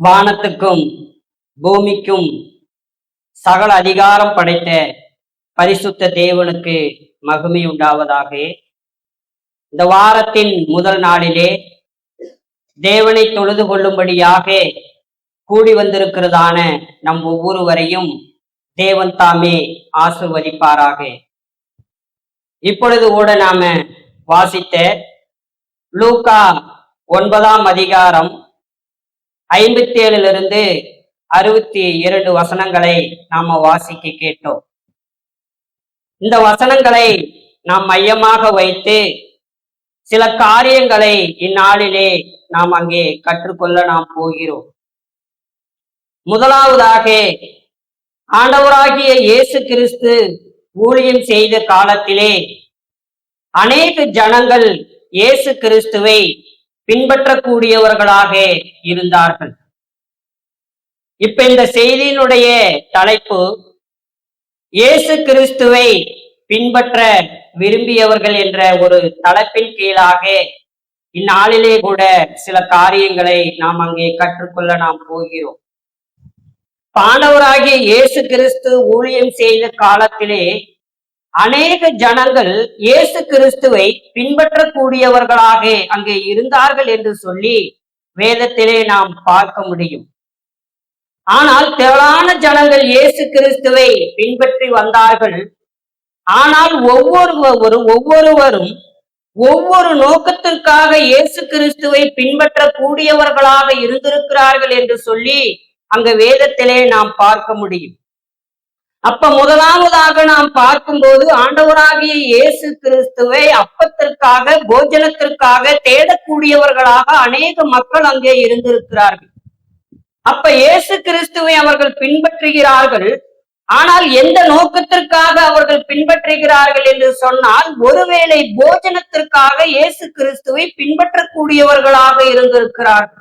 வானத்துக்கும் பூமிக்கும் சகல அதிகாரம் படைத்த பரிசுத்த தேவனுக்கு மகிமை உண்டாவதாக. இந்த வாரத்தின் முதல் நாளிலே தேவனை தொழுது கொள்ளும்படியாக கூடி வந்திருக்கிறதான நம் ஒவ்வொருவரையும் தேவன் தாமே ஆசிர்வதிப்பாராக. இப்பொழுது கூட நாம வாசித்த லூக்கா 9ஆம் அதிகாரம் 57 62 வசனங்களை நாம வாசிக்க கேட்டோம். இந்த வசனங்களை நாம் மையமாக வைத்து சில காரியங்களை இந்நாளிலே நாம் அங்கே கற்றுக்கொள்ள நாம் போகிறோம். முதலாவதாக, ஆண்டவராகிய இயேசு கிறிஸ்து ஊழியம் செய்த காலத்திலே அநேக ஜனங்கள் இயேசு கிறிஸ்துவை பின்பற்றக்கூடியவர்களாக இருந்தார்கள். இப்ப இந்த செய்தியினுடைய தலைப்பு, இயேசு கிறிஸ்துவை பின்பற்ற விரும்பியவர்கள் என்ற ஒரு தலைப்பின் கீழாக இந்நாளிலே கூட சில காரியங்களை நாம் அங்கே கற்றுக்கொள்ள நாம் போகிறோம். ஆண்டவராகிய இயேசு கிறிஸ்து ஊழியம் செய்த காலத்திலே அநேக ஜனங்கள் இயேசு கிறிஸ்துவை பின்பற்றக்கூடியவர்களாக அங்கே இருந்தார்கள் என்று சொல்லி வேதத்திலே நாம் பார்க்க முடியும். ஆனால் திரளான ஜனங்கள் இயேசு கிறிஸ்துவை பின்பற்றி வந்தார்கள். ஆனால் ஒவ்வொருவரும் ஒவ்வொரு நோக்கத்திற்காக இயேசு கிறிஸ்துவை பின்பற்றக்கூடியவர்களாக இருந்திருக்கிறார்கள் என்று சொல்லி அங்க வேதத்திலே நாம் பார்க்க முடியும். அப்ப முதலாவதாக நாம் பார்க்கும்போது, ஆண்டவராகிய இயேசு கிறிஸ்துவை அப்பத்திற்காக, போஜனத்திற்காக தேடக்கூடியவர்களாக அநேக மக்கள் அங்கே இருந்திருக்கிறார்கள். அப்ப இயேசு கிறிஸ்துவை அவர்கள் பின்பற்றுகிறார்கள். ஆனால் எந்த நோக்கத்திற்காக அவர்கள் பின்பற்றுகிறார்கள் என்று சொன்னால், ஒருவேளை போஜனத்திற்காக இயேசு கிறிஸ்துவை பின்பற்றக்கூடியவர்களாக இருந்திருக்கிறார்கள்.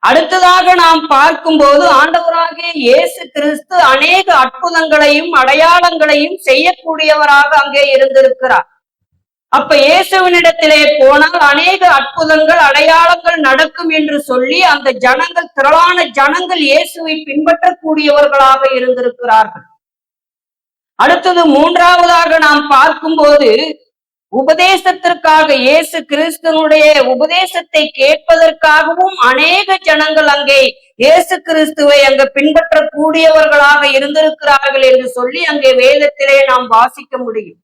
அடுத்ததாக நாம் பார்க்கும்போது, ஆண்டவராகிய இயேசு கிறிஸ்து அநேக அற்புதங்களையும் அடையாளங்களையும் செய்யக்கூடியவராக அங்கே இருந்திருக்கிறார். அப்ப இயேசுவினிடத்திலே போனால் அநேக அற்புதங்கள் அடையாளங்கள் நடக்கும் என்று சொல்லி அந்த ஜனங்கள், திரளான ஜனங்கள் இயேசுவை பின்பற்றக்கூடியவர்களாக இருந்திருக்கிறார்கள். அடுத்தது மூன்றாவதாக நாம் பார்க்கும்போது, உபதேசத்திற்காக, இயேசு கிறிஸ்துவனுடைய உபதேசத்தை கேட்பதற்காகவும் அநேக ஜனங்கள் அங்கே இயேசு கிறிஸ்துவை அங்க பின்பற்றக்கூடியவர்களாக இருந்திருக்கிறார்கள் என்று சொல்லி அங்கே வேதத்திலே நாம் வாசிக்க முடியும்.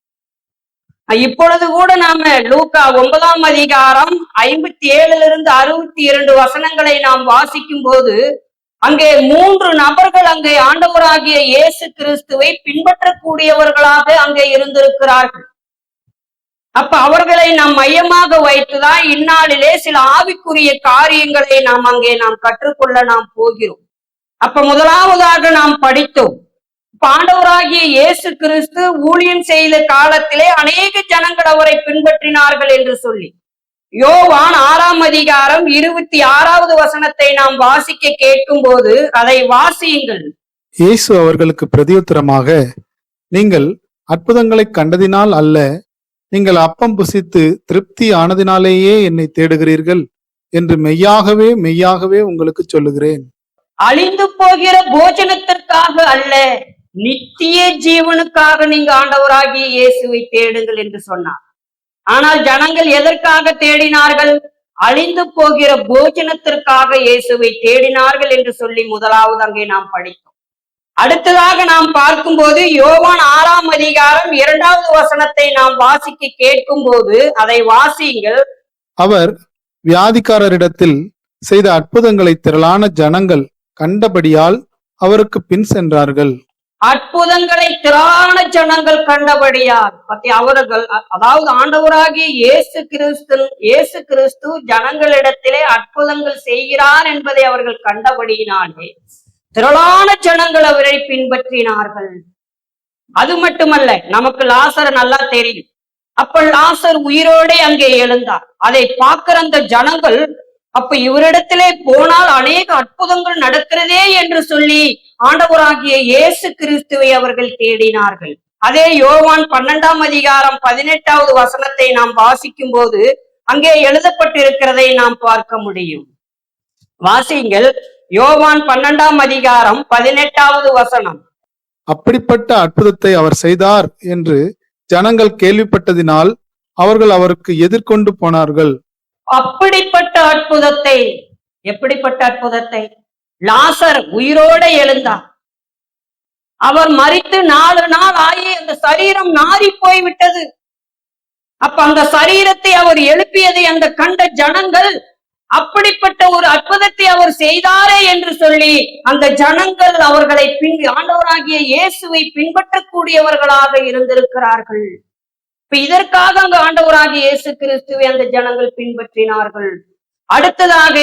இப்பொழுது கூட நாம லூக்கா 9ஆம் அதிகாரம் 57 62 வசனங்களை நாம் வாசிக்கும் போது, அங்கே 3 நபர்கள் அங்கே ஆண்டவராகிய இயேசு கிறிஸ்துவை பின்பற்றக்கூடியவர்களாக அங்கே இருந்திருக்கிறார்கள். அப்ப அவர்களை நாம் மையமாக வைத்துதான் இந்நாளிலே சில ஆவிக்குரிய காரியங்களை நாம் கற்றுக்கொள்ள நாம் போகிறோம். அப்ப முதலாவதாக நாம் படித்தோம், ஆண்டவராகிய இயேசு கிறிஸ்து ஊழியம் செய்த காலத்திலே அநேக ஜனங்கள் அவரை பின்பற்றினார்கள் என்று சொல்லி யோவான் 6ஆம் அதிகாரம் 26வது வசனத்தை நாம் வாசிக்க கேட்கும் போது, அதை வாசியுங்கள். இயேசு அவர்களுக்கு பிரதியுத்தரமாக, நீங்கள் அற்புதங்களை கண்டதினால் அல்ல, நீங்கள் அப்பம் புசித்து திருப்தி ஆனதினாலேயே என்னை தேடுகிறீர்கள் என்று மெய்யாகவே மெய்யாகவே உங்களுக்கு சொல்லுகிறேன். அழிந்து போகிற போஜனத்திற்காக அல்ல, நித்திய ஜீவனுக்காக நீங்க ஆண்டவராகிய இயேசுவை தேடுங்கள் என்று சொன்னார். ஆனால் ஜனங்கள் எதற்காக தேடினார்கள்? அழிந்து போகிற போஜனத்திற்காக இயேசுவை தேடினார்கள் என்று சொல்லி முதலாவது அங்கே நாம் படித்தோம். அடுத்ததாக நாம் பார்க்கும்போது, யோவான் 6ஆம் அதிகாரம் 2வது வசனத்தை நாம் வாசிக்க கேட்கும் போது, அதை வாசியுங்கள். அவர் வியாதிக்காரரிடத்தில் செய்த அற்புதங்களை திரளான ஜனங்கள் கண்டபடியால் அவருக்கு பின் சென்றார்கள். அற்புதங்களை திரளான ஜனங்கள் கண்டபடியால், அவர்கள், அதாவது ஆண்டவராகிய இயேசு கிறிஸ்து ஜனங்களிடத்திலே அற்புதங்கள் செய்கிறார் என்பதை அவர்கள் கண்டபடியினாலே திரளான ஜனங்கள் அவரை பின்பற்றினார்கள். அது மட்டுமல்ல, நமக்கு லாசர் நல்லா தெரியும். அப்ப லாசர் உயிரோடே அங்கே எழுந்தார். அதை பார்க்கிற அந்த ஜனங்கள், அப்ப இவரிடத்திலே போனால் அநேக அற்புதங்கள் நடக்கிறதே என்று சொல்லி ஆண்டவராகிய இயேசு கிறிஸ்துவை அவர்கள் தேடினார்கள். அதே யோவான் 12ஆம் அதிகாரம் 18வது வசனத்தை நாம் வாசிக்கும் போது அங்கே எழுதப்பட்டிருக்கிறதை நாம் பார்க்க முடியும். வாசிங்கள் யோவான் 12ஆம் அதிகாரம் 18வது வசனம். அப்படிப்பட்ட அற்புதத்தை அவர் செய்தார் என்று ஜனங்கள் கேள்விப்பட்டதினால் அவர்கள் அவருக்கு எதிர்கொண்டு போனார்கள். அப்படிப்பட்ட அற்புதத்தை, எப்படிப்பட்ட அற்புதத்தை? லாசர் உயிரோட எழுந்தார். அவர் மரித்து 4 நாள் ஆகி அந்த சரீரம் நாறி போய் விட்டது. அப்ப அந்த சரீரத்தை அவர் எழுப்பியதை அந்த கண்ட ஜனங்கள் அப்படிப்பட்ட ஒரு அற்புதத்தை அவர் செய்தாரே என்று சொல்லி அந்த ஜனங்கள் அவர்களை ஆண்டவராகிய இயேசுவை பின்பற்றக்கூடியவர்களாக இருந்திருக்கிறார்கள். இப்ப இதற்காக அங்க ஆண்டவராகிய இயேசு கிறிஸ்துவை அந்த ஜனங்கள் பின்பற்றினார்கள். அடுத்ததாக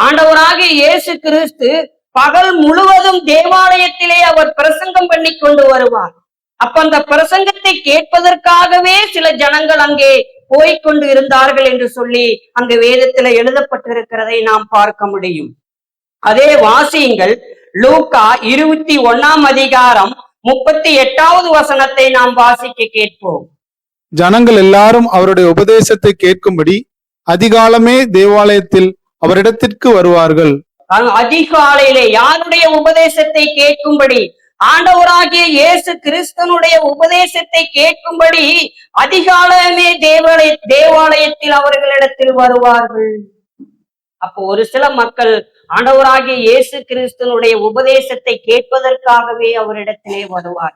ஆண்டவராகிய இயேசு கிறிஸ்து பகல் முழுவதும் தேவாலயத்திலே அவர் பிரசங்கம் பண்ணி கொண்டு வருவார். அப்ப அந்த பிரசங்கத்தை கேட்பதற்காகவே சில ஜனங்கள் அங்கே போய்கொண்டு இருந்தார்கள் என்று சொல்லி அங்கு வேதத்துல எழுதப்பட்டிருக்கிறதை நாம் பார்க்க முடியும். அதே வாசியுங்கள் லூக்கா 21ஆம் அதிகாரம் 38வது வசனத்தை நாம் வாசிக்க கேட்போம். ஜனங்கள் எல்லாரும் அவருடைய உபதேசத்தை கேட்கும்படி அதிகாலமே தேவாலயத்தில் அவரிடத்திற்கு வருவார்கள். அதிகாலையிலே யாருடைய உபதேசத்தை கேட்கும்படி? ஆண்டவராகிய இயேசு கிறிஸ்தனுடைய உபதேசத்தை கேட்கும்படி அதிகாலமே தேவாலயத்தில் அவர்களிடத்தில் வருவார்கள். அப்போ ஒரு சில மக்கள் ஆண்டவராகிய இயேசு கிறிஸ்தனுடைய உபதேசத்தை கேட்பதற்காகவே அவரிடத்திலே வருவார்.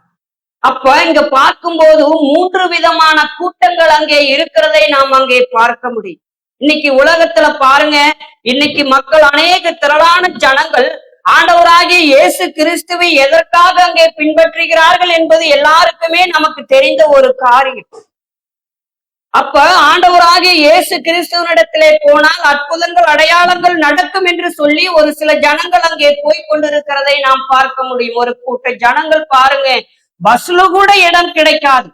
அப்ப இங்க பார்க்கும்போது 3 விதமான கூட்டங்கள் அங்கே இருக்கிறதை நாம் அங்கே பார்க்க முடியும். இன்னைக்கு உலகத்துல பாருங்க, இன்னைக்கு மக்கள் அநேக திரளான ஜனங்கள் ஆண்டவராகிய இயேசு கிறிஸ்துவை எதற்காக அங்கே பின்பற்றுகிறார்கள் என்பது எல்லாருக்குமே நமக்கு தெரிந்த ஒரு காரியம். அப்ப ஆண்டவராகிய இயேசு கிறிஸ்துவனிடத்திலே போனால் அற்புதங்கள் அடையாளங்கள் நடக்கும் என்று சொல்லி ஒரு சில ஜனங்கள் அங்கே போய் கொண்டிருக்கிறதை நாம் பார்க்க முடியும். ஒரு கூட்ட ஜனங்கள் பாருங்க, பஸ்ல கூட இடம் கிடைக்காது.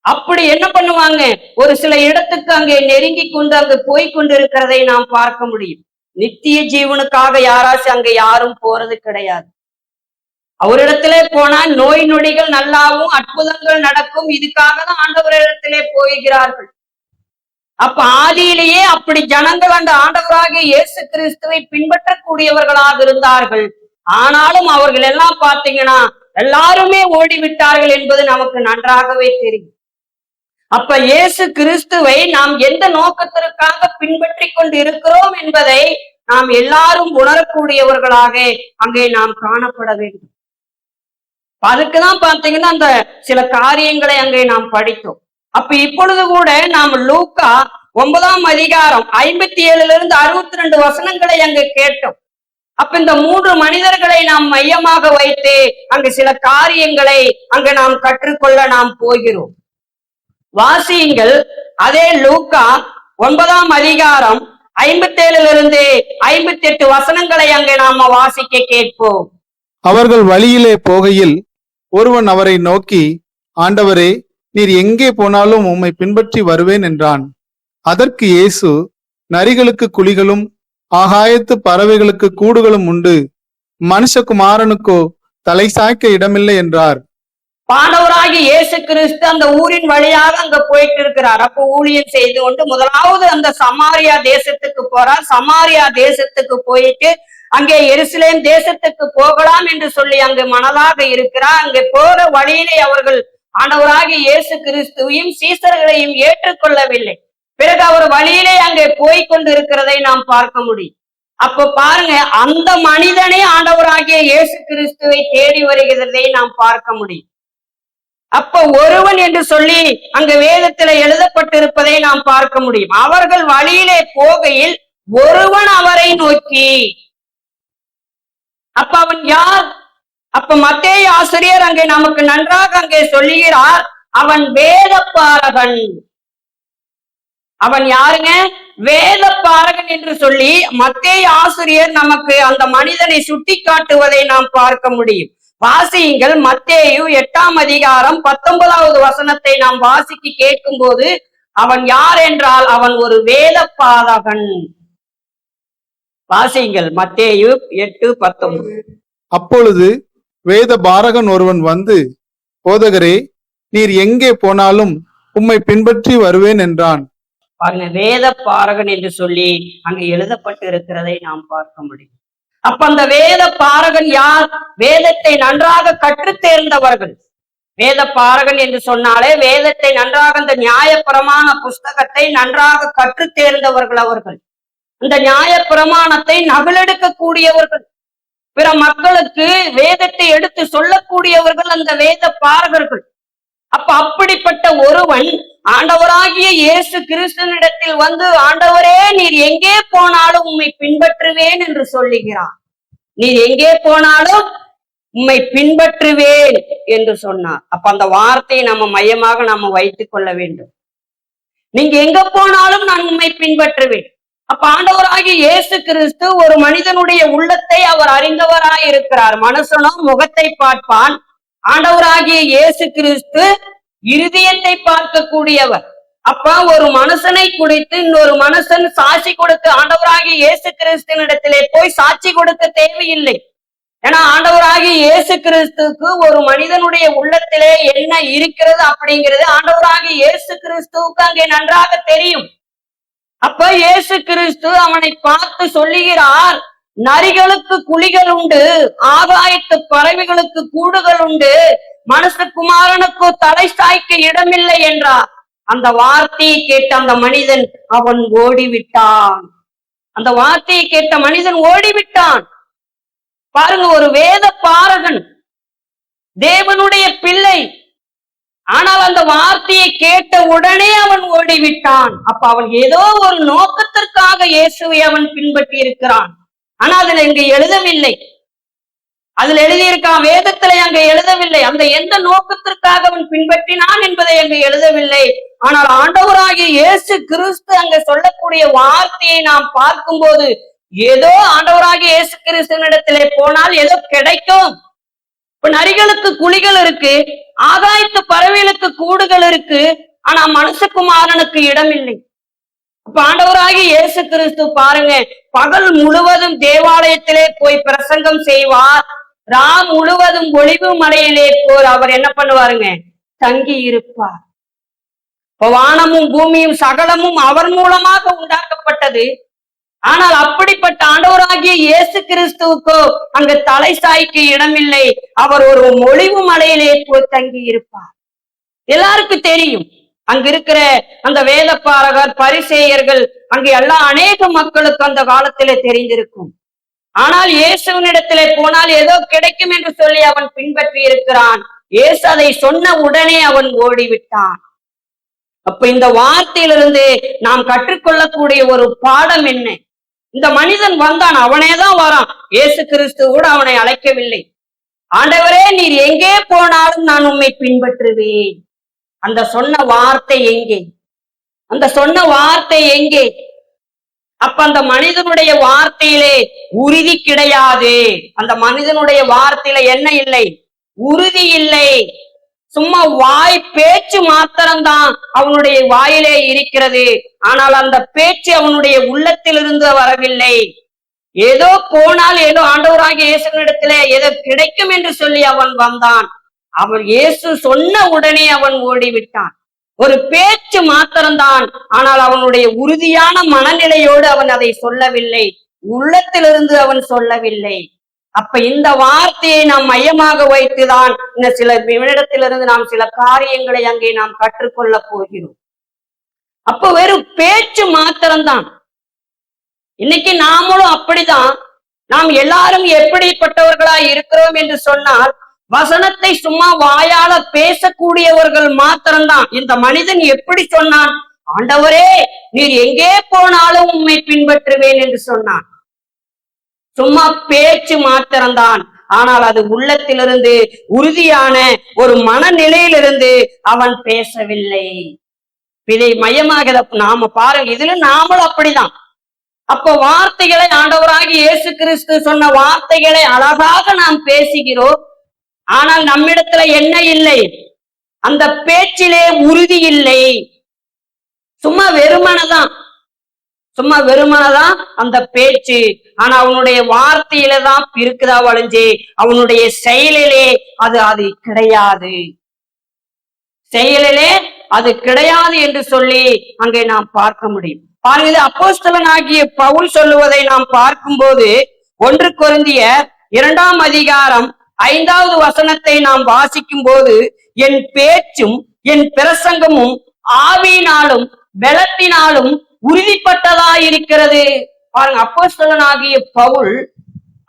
அப்படி என்ன பண்ணுவாங்க, ஒரு சில இடத்துக்கு அங்கே நெருங்கி கொண்டு அங்கு போய் கொண்டிருக்கிறதை நாம் பார்க்க முடியும். நித்திய ஜீவனுக்காக யாராச்சும் அங்க யாரும் போறது கிடையாது. அவரிடத்திலே போனா நோய் நொடிகள் நல்லாவும் அற்புதங்கள் நடக்கும். இதுக்காக தான் ஆண்டவரிடத்திலே போகிறார்கள். அப்ப ஆதியிலேயே அப்படி ஜனங்கள் அந்த ஆண்டவராகிய இயேசு கிறிஸ்துவை பின்பற்றக்கூடியவர்களாக இருந்தார்கள். ஆனாலும் அவர்கள் எல்லாம் பாத்தீங்கன்னா எல்லாருமே ஓடிவிட்டார்கள் என்பது நமக்கு நன்றாகவே தெரியும். அப்ப இயேசு கிறிஸ்துவை நாம் எந்த நோக்கத்திற்காக பின்பற்றி கொண்டு இருக்கிறோம் என்பதை நாம் எல்லாரும் உணரக்கூடியவர்களாக அங்கே நாம் காணப்பட வேண்டும். அதுக்குதான் பாத்தீங்கன்னா அந்த சில காரியங்களை அங்கே நாம் படித்தோம். அப்ப இப்பொழுது கூட நாம் லூக்கா 9ஆம் அதிகாரம் 57 62 வசனங்களை அங்கு கேட்டோம். அப்ப இந்த 3 மனிதர்களை நாம் மையமாக வைத்து அங்கு சில காரியங்களை அங்கு நாம் கற்றுக்கொள்ள நாம் போகிறோம். வாசியுங்கள் அதே லூக்கா 9ஆம் அதிகாரம் 57 58 வசனங்களை அங்கே நாம வாசிக்க கேட்போம். அவர்கள் வழியிலே போகையில் ஒருவன் அவரை நோக்கி, ஆண்டவரே, நீர் எங்கே போனாலும் உம்மை பின்பற்றி வருவேன் என்றான். அதற்கு இயேசு, நரிகளுக்கு குழிகளும் ஆகாயத்து பறவைகளுக்கு கூடுகளும் உண்டு, மனுஷகுமாரனுக்கோ தலை சாய்க்க இடமில்லை என்றார். பாண்டவராகி இயேசு கிறிஸ்து அந்த ஊரின் வழியாக அங்க போயிட்டு இருக்கிறார். அப்ப ஊழியம் செய்து கொண்டு முதலாவது அந்த சமாரியா தேசத்துக்கு போறார். சமாரியா தேசத்துக்கு போயிட்டு அங்கே எருசலேம் தேசத்துக்கு போகலாம் என்று சொல்லி அங்கு மனதாக இருக்கிறார். அங்கே போற வழியிலே அவர்கள் ஆண்டவராகிய இயேசு கிறிஸ்துவையும் சீசர்களையும் ஏற்றுக்கொள்ளவில்லை. பிறகு அவர் வழியிலே அங்கே போய் கொண்டு இருக்கிறதை நாம் பார்க்க முடியும். அப்ப பாருங்க, அந்த மனிதனே ஆண்டவராகிய இயேசு கிறிஸ்துவை தேடி வருகிறதை நாம் பார்க்க முடியும். அப்ப ஒருவன் என்று சொல்லி அங்க வேதத்துல எழுதப்பட்டிருப்பதை நாம் பார்க்க முடியும். அவர்கள் வழியிலே போகையில் ஒருவன் அவரை நோக்கி, அப்ப அவன் யார்? அப்ப மத்தேயு ஆசிரியர் அங்கே நமக்கு நன்றாக அங்கே சொல்லுகிறார், அவன் வேதபாரகன். அவன் யாருங்க? வேதபாரகன் என்று சொல்லி மத்தேயு ஆசிரியர் நமக்கு அந்த மனிதனை சுட்டி காட்டுவதை நாம் பார்க்க முடியும். வாசியுங்கள் மத்தேயு 8ஆம் அதிகாரம் 19வது வசனத்தை நாம் வாசிக்க கேட்கும் போது, அவன் யார் என்றால் அவன் ஒரு வேதபாரகன். வாசியுங்கள் மத்தேயு 8:19. அப்பொழுது வேத பாரகன் ஒருவன் வந்து, போதகரே, நீர் எங்கே போனாலும் உம்மை பின்பற்றி வருவேன் என்றான். பாருங்க, வேத பாரகன் என்று சொல்லி அங்கு எழுதப்பட்டு இருக்கிறதை நாம் பார்க்க முடியும். அப்ப அந்த வேத பாரகன் யார்? வேதத்தை நன்றாக கற்று தேர்ந்தவர்கள். வேத பாரகன் என்று சொன்னாலே வேதத்தை நன்றாக, அந்த நியாய பிரமாண புஸ்தகத்தை நன்றாக கற்று தேர்ந்தவர்கள் அவர்கள். அந்த நியாய பிரமாணத்தை நகலெடுக்க கூடியவர்கள், பிற மக்களுக்கு வேதத்தை எடுத்து சொல்லக்கூடியவர்கள் அந்த வேத பாரகர்கள். அப்ப அப்படிப்பட்ட ஒருவன் ஆண்டவராகிய இயேசு கிறிஸ்துவினிடத்தில் வந்து, ஆண்டவரே நீர் எங்கே போனாலும் உம்மை பின்பற்றுவேன் என்று சொல்லுகிறார். நீர் எங்கே போனாலும் உம்மை பின்பற்றுவேன் என்று சொன்னார். அப்ப அந்த வார்த்தையை நம்ம மையமாக நாம வைத்துக் கொள்ள வேண்டும். நீங்க எங்க போனாலும் நான் உம்மை பின்பற்றுவேன். அப்ப ஆண்டவராகிய இயேசு கிறிஸ்து ஒரு மனிதனுடைய உள்ளத்தை அவர் அறிந்தவராய் இருக்கிறார். மனுஷனும் முகத்தை பார்ப்பான், ஆண்டவராகிய இயேசு கிறிஸ்து இருதயத்தை பார்க்கக்கூடியவர். அப்ப ஒரு மனுஷனை குறித்து இன்னொரு மனுஷன் சாட்சி கொடுக்க ஆண்டவராகிய இயேசு கிறிஸ்துவினிடத்திலே போய் சாட்சி கொடுக்க தேவையில்லை. ஏன்னா ஆண்டவராகிய இயேசு கிறிஸ்துக்கு ஒரு மனிதனுடைய உள்ளத்திலே என்ன இருக்கிறது அப்படிங்கிறது ஆண்டவராகிய இயேசு கிறிஸ்துவுக்கு அங்கே நன்றாக தெரியும். அப்ப இயேசு கிறிஸ்து அவனை பார்த்து சொல்லுகிறார், நரிகளுக்கு குழிகள் உண்டு, ஆகாயத்து பறவைகளுக்கு கூடுகள் உண்டு, மனுஷகுமாரனுக்கு தலை சாய்க்க இடமில்லை என்றார். அந்த வார்த்தையை கேட்ட அந்த மனிதன் அவன் ஓடிவிட்டான். அந்த வார்த்தையை கேட்ட மனிதன் ஓடிவிட்டான். பாருங்க, ஒரு வேத பாரகன், தேவனுடைய பிள்ளை, ஆனால் அந்த வார்த்தையை கேட்ட உடனே அவன் ஓடிவிட்டான். அப்ப அவன் ஏதோ ஒரு நோக்கத்திற்காக இயேசுவை அவன் பின்பற்றி இருக்கிறான். ஆனா அதுல இங்க எழுதவில்லை, அதுல எழுதியிருக்கான், வேதத்துல அங்க எழுதவில்லை அந்த எந்த நோக்கத்திற்காக அவன் பின்பற்றினான் என்பதை அங்கு எழுதவில்லை. ஆனால் ஆண்டவராகிய இயேசு கிறிஸ்து அங்க சொல்லக்கூடிய வார்த்தையை நாம் பார்க்கும்போது, ஏதோ ஆண்டவராகிய இயேசு கிறிஸ்துவினிடத்திலே போனால் ஏதோ கிடைக்கும். இப்ப நரிகளுக்கு குழிகள் இருக்கு, ஆகாயத்து பறவைகளுக்கு கூடுகள் இருக்கு, ஆனா மனுஷகுமாரனுக்கு இடம் இல்லை. அப்ப ஆண்டவராகிய இயேசு கிறிஸ்து பாருங்க, பகல் முழுவதும் தேவாலயத்திலே போய் பிரசங்கம் செய்வார், ராம் முழுவதும் ஒளிவு மலையிலே போய் அவர் என்ன பண்ணுவாருங்க, தங்கி இருப்பார். இப்ப வானமும் பூமியும் சகலமும் அவர் மூலமாக உண்டாக்கப்பட்டது. ஆனால் அப்படிப்பட்ட ஆண்டவராகிய இயேசு கிறிஸ்துவுக்கோ அங்கு தலை சாய்க்கு இடமில்லை. அவர் ஒரு ஒளிவு மலையிலே போய் தங்கி இருப்பார். எல்லாருக்கும் தெரியும், அங்க இருக்கிற அந்த வேத பாரகர், பரிசேயர்கள், அங்கே எல்லா அநேக மக்களுக்கு அந்த காலத்திலே தெரிந்திருக்கும். ஆனால் இயேசுவினிடத்திலே போனால் ஏதோ கிடைக்கும் என்று சொல்லி அவன் பின்பற்றி இருக்கிறான். இயேசு அதை சொன்ன உடனே அவன் ஓடிவிட்டான். அப்ப இந்த வார்த்தையிலிருந்து நாம் கற்றுக்கொள்ளக்கூடிய ஒரு பாடம் என்ன? இந்த மனிதன் வந்தான், அவனேதான் வரான், இயேசு கிறிஸ்து கூட அவனை அழைக்கவில்லை. ஆண்டவரே நீர் எங்கே போனாலும் நான் உம்மை பின்பற்றுவேன். அந்த சொன்ன வார்த்தை எங்கே? அந்த சொன்ன வார்த்தை எங்கே? அப்ப அந்த மனிதனுடைய வார்த்தையிலே உறுதி கிடையாது. அந்த மனிதனுடைய வார்த்தையில என்ன இல்லை? உறுதி இல்லை. சும்மா வாய் பேச்சு மாத்திரம்தான் அவனுடைய வாயிலே இருக்கிறது. ஆனால் அந்த பேச்சு அவனுடைய உள்ளத்திலிருந்து வரவில்லை. ஏதோ போனால் ஏதோ ஆண்டவராகிய இயேசுவினிடத்திலே ஏதோ கிடைக்கும் என்று சொல்லி அவன் வந்தான். அவன் இயேசு சொன்ன உடனே அவன் ஓடிவிட்டான். ஒரு பேச்சு மாத்திரம்தான், ஆனால் அவனுடைய உறுதியான மனநிலையோடு அவன் அதை சொல்லவில்லை, உள்ளத்திலிருந்து அவன் சொல்லவில்லை. அப்ப இந்த வார்த்தையை நாம் மையமாக வைத்துதான் இந்த சில நிமிடத்திலிருந்து நாம் சில காரியங்களை அங்கே நாம் கற்றுக்கொள்ள போகிறோம். அப்ப வெறும் பேச்சு மாத்திரம்தான். இன்னைக்கு நாமளும் அப்படிதான். நாம் எல்லாரும் எப்படிப்பட்டவர்களா இருக்கிறோம் என்று சொன்னால், வசனத்தை சும்மா வாயால பேசக்கூடியவர்கள் மாத்திரம்தான். இந்த மனிதன் எப்படி சொன்னான்? ஆண்டவரே நீர் எங்கே போனாலும் உம்மை பின்பற்றுவேன் என்று சொன்னான். சும்மா பேச்சு மாத்திரம்தான், ஆனால் அது உள்ளத்திலிருந்து உறுதியான ஒரு மனநிலையிலிருந்து அவன் பேசவில்லை. இதை மையமாக நாம பாருங்க, இதுல நாமளும் அப்படிதான். அப்போ வார்த்தைகளை ஆண்டவராகிய இயேசு கிறிஸ்து சொன்ன வார்த்தைகளை அழகாக நாம் பேசுகிறோம். ஆனால் நம்மிடத்துல என்ன இல்லை? அந்த பேச்சிலே உறுதி இல்லை. சும்மா வெறுமனதான், சும்மா வெறுமனதான் அந்த பேச்சு. ஆனா அவனுடைய வார்த்தையில தான் இருக்குதா வளைஞ்சு, அவனுடைய செயலிலே அது கிடையாது. செயலிலே அது கிடையாது என்று சொல்லி அங்கே நாம் பார்க்க முடியும். பாருங்க, இது அப்போஸ்தலனாகிய பவுல் சொல்லுவதை நாம் பார்க்கும்போது 1 கொரிந்தியர் 2ஆம் அதிகாரம் 5வது வசனத்தை நாம் வாசிக்கும் போது, என் பேச்சும் என் பிரசங்கமும் ஆவியினாலும் பலத்தினாலும் உறுதிப்பட்டதாயிருக்கிறது. பாருங்க, அப்போஸ்தலனாகிய பவுல்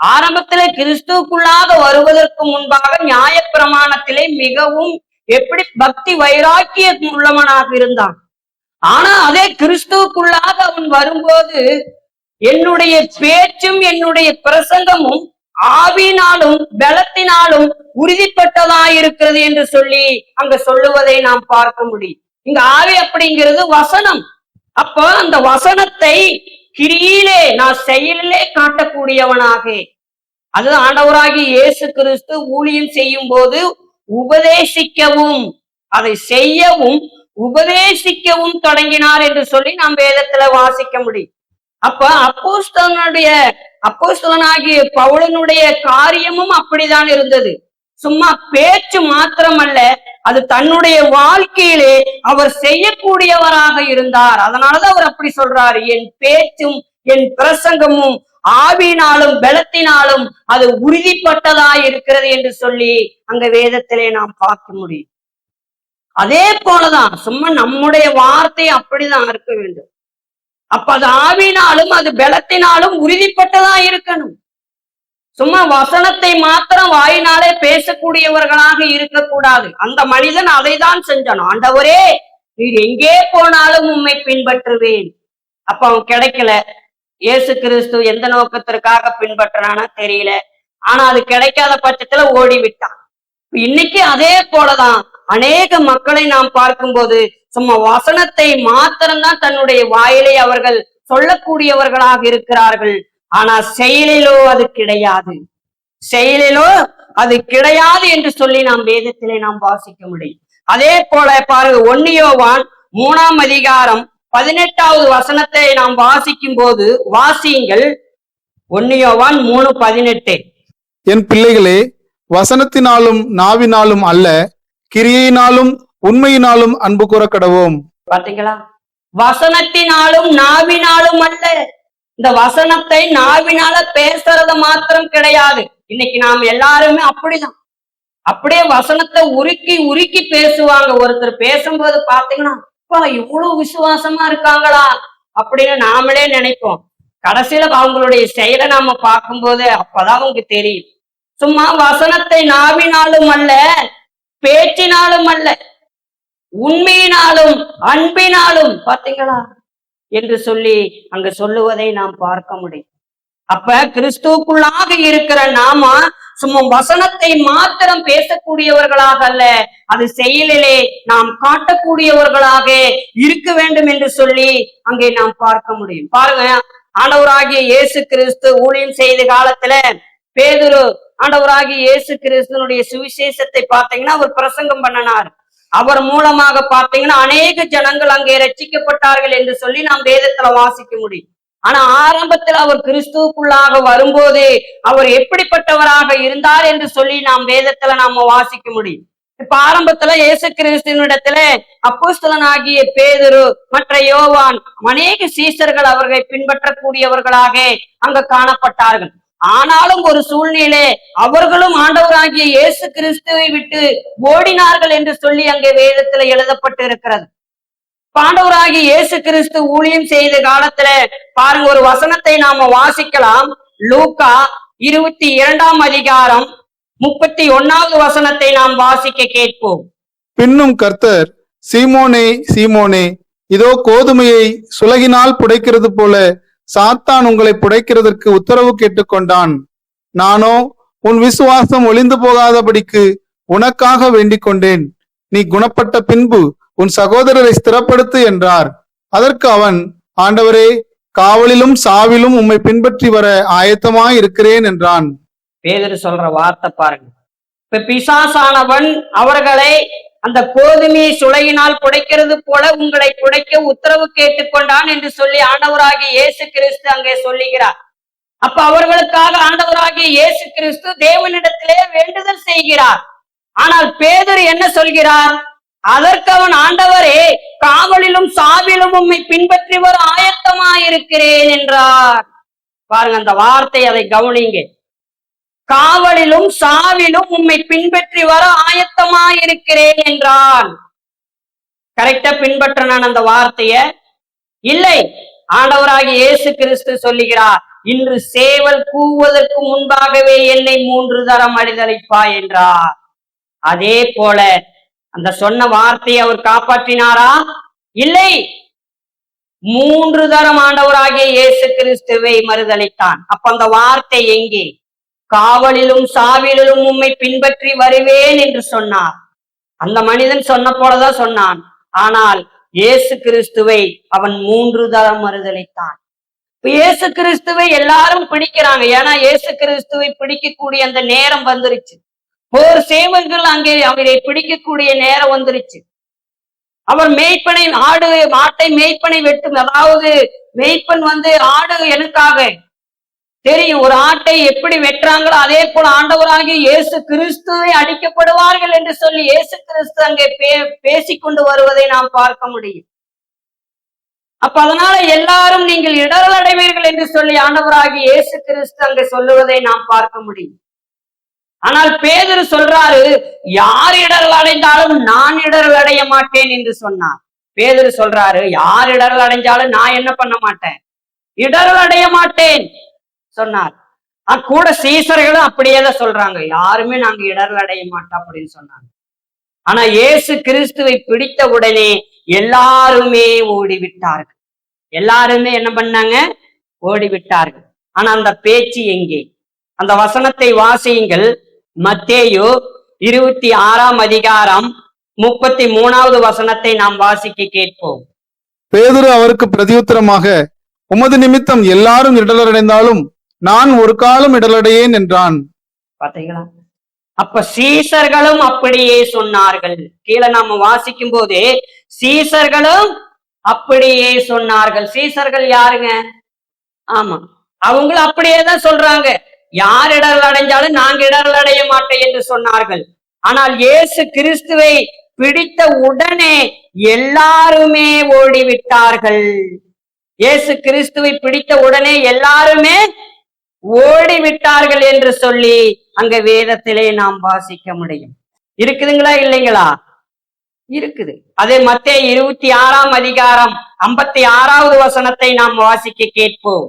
ஆரம்பத்திலே கிறிஸ்துவுக்குள்ளாக வருவதற்கு முன்பாக நியாயப்பிரமாணத்திலே மிகவும் எப்படி பக்தி வைராக்கிய உள்ளவனாக இருந்தான். ஆனா அதே கிறிஸ்துவுக்குள்ளாக அவன் வரும்போது, என்னுடைய பேச்சும் என்னுடைய பிரசங்கமும் ஆவியினாலும் பலத்தினாலும் உறுதிப்பட்டதாயிருக்கிறது என்று சொல்லி அங்க சொல்லுவதை நாம் பார்க்க முடியும். இங்க ஆவி அப்படிங்கிறது வசனம். அப்போ அந்த வசனத்தை கிரியிலே, நான் செயலிலே காட்டக்கூடியவனாக, அது ஆண்டவராகி இயேசு கிறிஸ்து ஊழியம் செய்யும் போது உபதேசிக்கவும், அதை செய்யவும் உபதேசிக்கவும் தொடங்கினார் என்று சொல்லி நாம் வேதத்துல வாசிக்க முடியும். அப்ப அப்போஸ்தலனாகிய பவுலனுடைய காரியமும் அப்படிதான் இருந்தது. சும்மா பேச்சு மாத்திரமல்ல, அது தன்னுடைய வாழ்க்கையிலே அவர் செய்யக்கூடியவராக இருந்தார். அதனாலதான் அவர் அப்படி சொல்றாரு, என் பேச்சும் என் பிரசங்கமும் ஆவியினாலும் பலத்தினாலும் அது உறுதிப்பட்டதாய் இருக்கிறது என்று சொல்லி அங்க வேதத்திலே நாம் பார்க்க முடியும். அதே போலதான் சும்மா நம்முடைய வார்த்தை அப்படிதான் இருக்க வேண்டும். அப்ப அது ஆவியினாலும் அது பலத்தினாலும் உறுதிப்பட்டதா இருக்கணும். சும்மா வசனத்தை மாத்திரம் வாயினாலே பேசக்கூடியவர்களாக இருக்கக்கூடாது. அந்த மனிதன் அதை தான் செஞ்சான். ஆண்டவரே, நீர் எங்கே போனாலும் உம்மை பின்பற்றுவேன். அப்ப அவன் கிடைக்கல. இயேசு கிறிஸ்து எந்த நோக்கத்திற்காக பின்பற்றானா தெரியல. ஆனா அது கிடைக்காத பட்சத்துல ஓடி விட்டான். இன்னைக்கு அதே போலதான் அநேக மக்களை நாம் பார்க்கும்போது சும்மா வசனத்தை மாத்திரம்தான் தன்னுடைய வாயிலை அவர்கள் சொல்லக்கூடியவர்களாக இருக்கிறார்கள். ஆனா செயலிலோ அது கிடையாது. செயலிலோ அது கிடையாது என்று சொல்லி நாம் வேதத்திலே நாம் வாசிக்க முடியும். அதே போல பாருங்க, 1 யோவான் 3ஆம் அதிகாரம் 18வது வசனத்தை நாம் வாசிக்கும் போது, வாசியுங்கள். 1 யோவான் 3:18. என் பிள்ளைகளே, வசனத்தினாலும் நாவினாலும் அல்ல, கிரியையினாலும் உண்மையினாலும் அன்பு கூற கடவோம். பாத்தீங்களா? வசனத்தினாலும் நாவினாலும் அல்ல. இந்த வசனத்தை நாவினால பேசுறது மாத்திரம் கிடையாது. இன்னைக்கு நாம் எல்லாருமே அப்படிதான். அப்படியே வசனத்தை உருக்கி உருக்கி பேசுவாங்க. ஒருத்தர் பேசும்போது பாத்தீங்கன்னா, அப்பா இவ்வளவு விசுவாசமா இருக்காங்களா அப்படின்னு நாமளே நினைப்போம். கடைசியில அவங்களுடைய செயலை நாம பார்க்கும்போது அப்பதான் உங்களுக்கு தெரியும். சும்மா வசனத்தை நாவினாலும் அல்ல, பேச்சினாலும் அல்ல, உண்மையினாலும் அன்பினாலும், பாத்தீங்களா என்று சொல்லி அங்க சொல்லுவதை நாம் பார்க்க முடியும். அப்ப கிறிஸ்துவுக்குள்ளாக இருக்கிற நாம சும்மா வசனத்தை மாத்திரம் பேசக்கூடியவர்களாக அல்ல, அது செயலிலே நாம் காட்டக்கூடியவர்களாக இருக்க வேண்டும் என்று சொல்லி அங்கே நாம் பார்க்க முடியும். பாருங்க, ஆண்டவராகிய இயேசு கிறிஸ்து ஊழியம் செய்த காலத்துல பேதுரு ஆண்டவராகிய இயேசு கிறிஸ்துனுடைய சுவிசேஷத்தை பார்த்தீங்கன்னா அவர் பிரசங்கம் பண்ணனார். அவர் மூலமாக பார்த்தீங்கன்னா அநேக ஜனங்கள் அங்கே ரட்சிக்கப்பட்டார்கள் என்று சொல்லி நாம் வேதத்துல வாசிக்க முடியும். ஆனா ஆரம்பத்தில் அவர் கிறிஸ்துவுக்குள்ளாக வரும்போது அவர் எப்படிப்பட்டவராக இருந்தார் என்று சொல்லி நாம் வேதத்துல நாம வாசிக்க முடியும். இப்ப ஆரம்பத்துல இயேசு கிறிஸ்துவனிடத்துல அப்போஸ்தலனாகிய பேதுரு மற்ற யோவான் அநேக சீஷர்கள் அவர்களை பின்பற்றக்கூடியவர்களாக அங்க காணப்பட்டார்கள். ஆனாலும் ஒரு சூழ்நிலை அவர்களும் ஆண்டவராகிய இயேசு கிறிஸ்துவை விட்டு ஓடினார்கள் என்று சொல்லி அங்கே வேதத்துல எழுதப்பட்டு இருக்கிறது. ஆண்டவராகிய இயேசு கிறிஸ்து ஊழியம் செய்த காலத்துல பாருங்க, ஒரு வசனத்தை நாம வாசிக்கலாம். லூக்கா 22ஆம் அதிகாரம் 31வது வசனத்தை நாம் வாசிக்க கேட்போம். பின்னும் கர்த்தர், சீமோனே சீமோனே, இதோ கோதுமையை சுலகினால் புடைக்கிறது போல சாத்தான் உங்களை புடைக்கிறதற்கு உத்தரவு கேட்டுக்கொண்டான். நானோ உன் விசுவாசம் ஒளிந்து போகாதபடிக்கு உனக்காக வேண்டிக் கொண்டேன். நீ குணப்பட்ட பின்பு உன் சகோதரரை ஸ்திரப்படுத்து என்றார். அதற்கு அவன், ஆண்டவரே, காவலிலும் சாவிலும் உம்மை பின்பற்றி வர ஆயத்தமாய் இருக்கிறேன் என்றான். பேதுரு சொல்ற வார்த்தை பாருங்க. இப்ப பிசாசானவன் அவர்களை அந்த கோதுமையை சுளையினால் புடைக்கிறது போல உங்களை புடைக்க உத்தரவு கேட்டுக்கொண்டான் என்று சொல்லி ஆண்டவராகிய இயேசு கிறிஸ்து அங்கே சொல்லுகிறார். அப்ப அவர்களுக்காக ஆண்டவராகிய இயேசு கிறிஸ்து தேவனிடத்திலே வேண்டுதல் செய்கிறார். ஆனால் பேதுரு என்ன சொல்கிறார்? அதற்கு அவன், ஆண்டவரே, காவலிலும் சாவிலும் உம்மை பின்பற்றி வர ஆயத்தமாயிருக்கிறேன் என்றார். பாருங்க அந்த வார்த்தை, அதை கவனிங்க. காவலிலும் சாவிலும் உம்மை பின்பற்றி வர ஆயத்தமாயிருக்கிறேன் என்றான். கரெக்டா பின்பற்ற நான் அந்த வார்த்தைய இல்லை. ஆண்டவராகிய இயேசு கிறிஸ்து சொல்லுகிறார், இன்று சேவல் கூவுவதற்கு முன்பாகவே என்னை 3 தரம் அடிதளிப்பாய் என்றார். அதே போல அந்த சொன்ன வார்த்தையை அவர் காப்பாற்றினாரா? இல்லை. 3 தரம் ஆண்டவராகிய இயேசு கிறிஸ்துவை மறுதளித்தான். அப்ப அந்த வார்த்தை எங்கே? காவலிலும் சாவிலும் உம்மை பின்பற்றி வருவேன் என்று சொன்னார். அந்த மனிதன் சொன்ன போலதான் சொன்னான். ஆனால் இயேசு கிறிஸ்துவை அவன் 3 தரம் மறுதளித்தான். இயேசு கிறிஸ்துவை எல்லாரும் பிடிக்கிறாங்க. ஏன்னா இயேசு கிறிஸ்துவை பிடிக்கக்கூடிய அந்த நேரம் வந்துருச்சு. போர் சேவல்கள் அங்கே அவரை பிடிக்கக்கூடிய நேரம் வந்துருச்சு. அவர் மேய்ப்பனை, மாட்டை மேய்ப்பனை வெட்டும், அதாவது மேய்ப்பன் ஆடு எனக்காக தெரியும், ஒரு ஆட்டை எப்படி வெட்டுறாங்களோ அதே போல ஆண்டவராகிய இயேசு கிறிஸ்துவை அடிக்கப்படுவார்கள் என்று சொல்லி இயேசு கிறிஸ்து அங்கே பேசிக்கொண்டு வருவதை நாம் பார்க்க முடியும். அப்ப அதனால எல்லாரும் நீங்கள் இடரல் அடைவீர்கள் என்று சொல்லி ஆண்டவராகிய இயேசு கிறிஸ்து அங்கே சொல்லுவதை நாம் பார்க்க முடியும். ஆனால் பேதுரு சொல்றாரு, யார் இடரல் அடைந்தாலும் நான் இடரல் அடைய மாட்டேன் என்று சொன்னார். பேதுரு சொல்றாரு, யார் இடரல் அடைஞ்சாலும் நான் என்ன பண்ண மாட்டேன், இடரல் அடைய மாட்டேன் சொன்னார். கூட சீசர்களும் அப்படியேதான் சொல்றாங்க, யாருமே நாங்க இடரல் அடைய மாட்டோம் அப்படின்னு சொன்னாங்க. ஆனா இயேசு கிறிஸ்துவை பிடித்த உடனே எல்லாருமே ஓடிவிட்டார்கள். எல்லாருமே என்ன பண்ணாங்க? ஓடிவிட்டார்கள். ஆனா அந்த பேச்சு எங்கே? அந்த வசனத்தை வாசியுங்கள். மத்தேயு 26ஆம் அதிகாரம் 33வது வசனத்தை நாம் வாசிக்க கேட்போம். பேதுரு அவருக்கு பிரதியுத்தரமாக, உமது நிமித்தம் எல்லாரும் இடரடைந்தாலும் நான் ஒரு காலம் இடரடையேன் என்றான். பாத்தீங்களா? அப்ப சீசர்களும் அப்படியே சொன்னார்கள். கீழே நாம வாசிக்கும் போது சீசர்களும் அப்படியே சொன்னார்கள். சீசர்கள் யாருங்க? ஆமா, அவங்களும் அப்படியேதான் சொல்றாங்க, யார் இடரல் அடைஞ்சாலும் நாங்க இடரல் அடைய மாட்டோம் என்று சொன்னார்கள். ஆனால் இயேசு கிறிஸ்துவை பிடித்த உடனே எல்லாருமே ஓடிவிட்டார்கள். இயேசு கிறிஸ்துவை பிடித்த உடனே எல்லாருமே ஓடிவிட்டார்கள் என்று சொல்லி அங்க வேதத்திலே நாம் வாசிக்க முடியும். இருக்குதுங்களா இல்லைங்களா? இருக்குது. அதே மத்தேயு 26ஆம் அதிகாரம் 56வது வசனத்தை நாம் வாசிக்க கேட்போம்.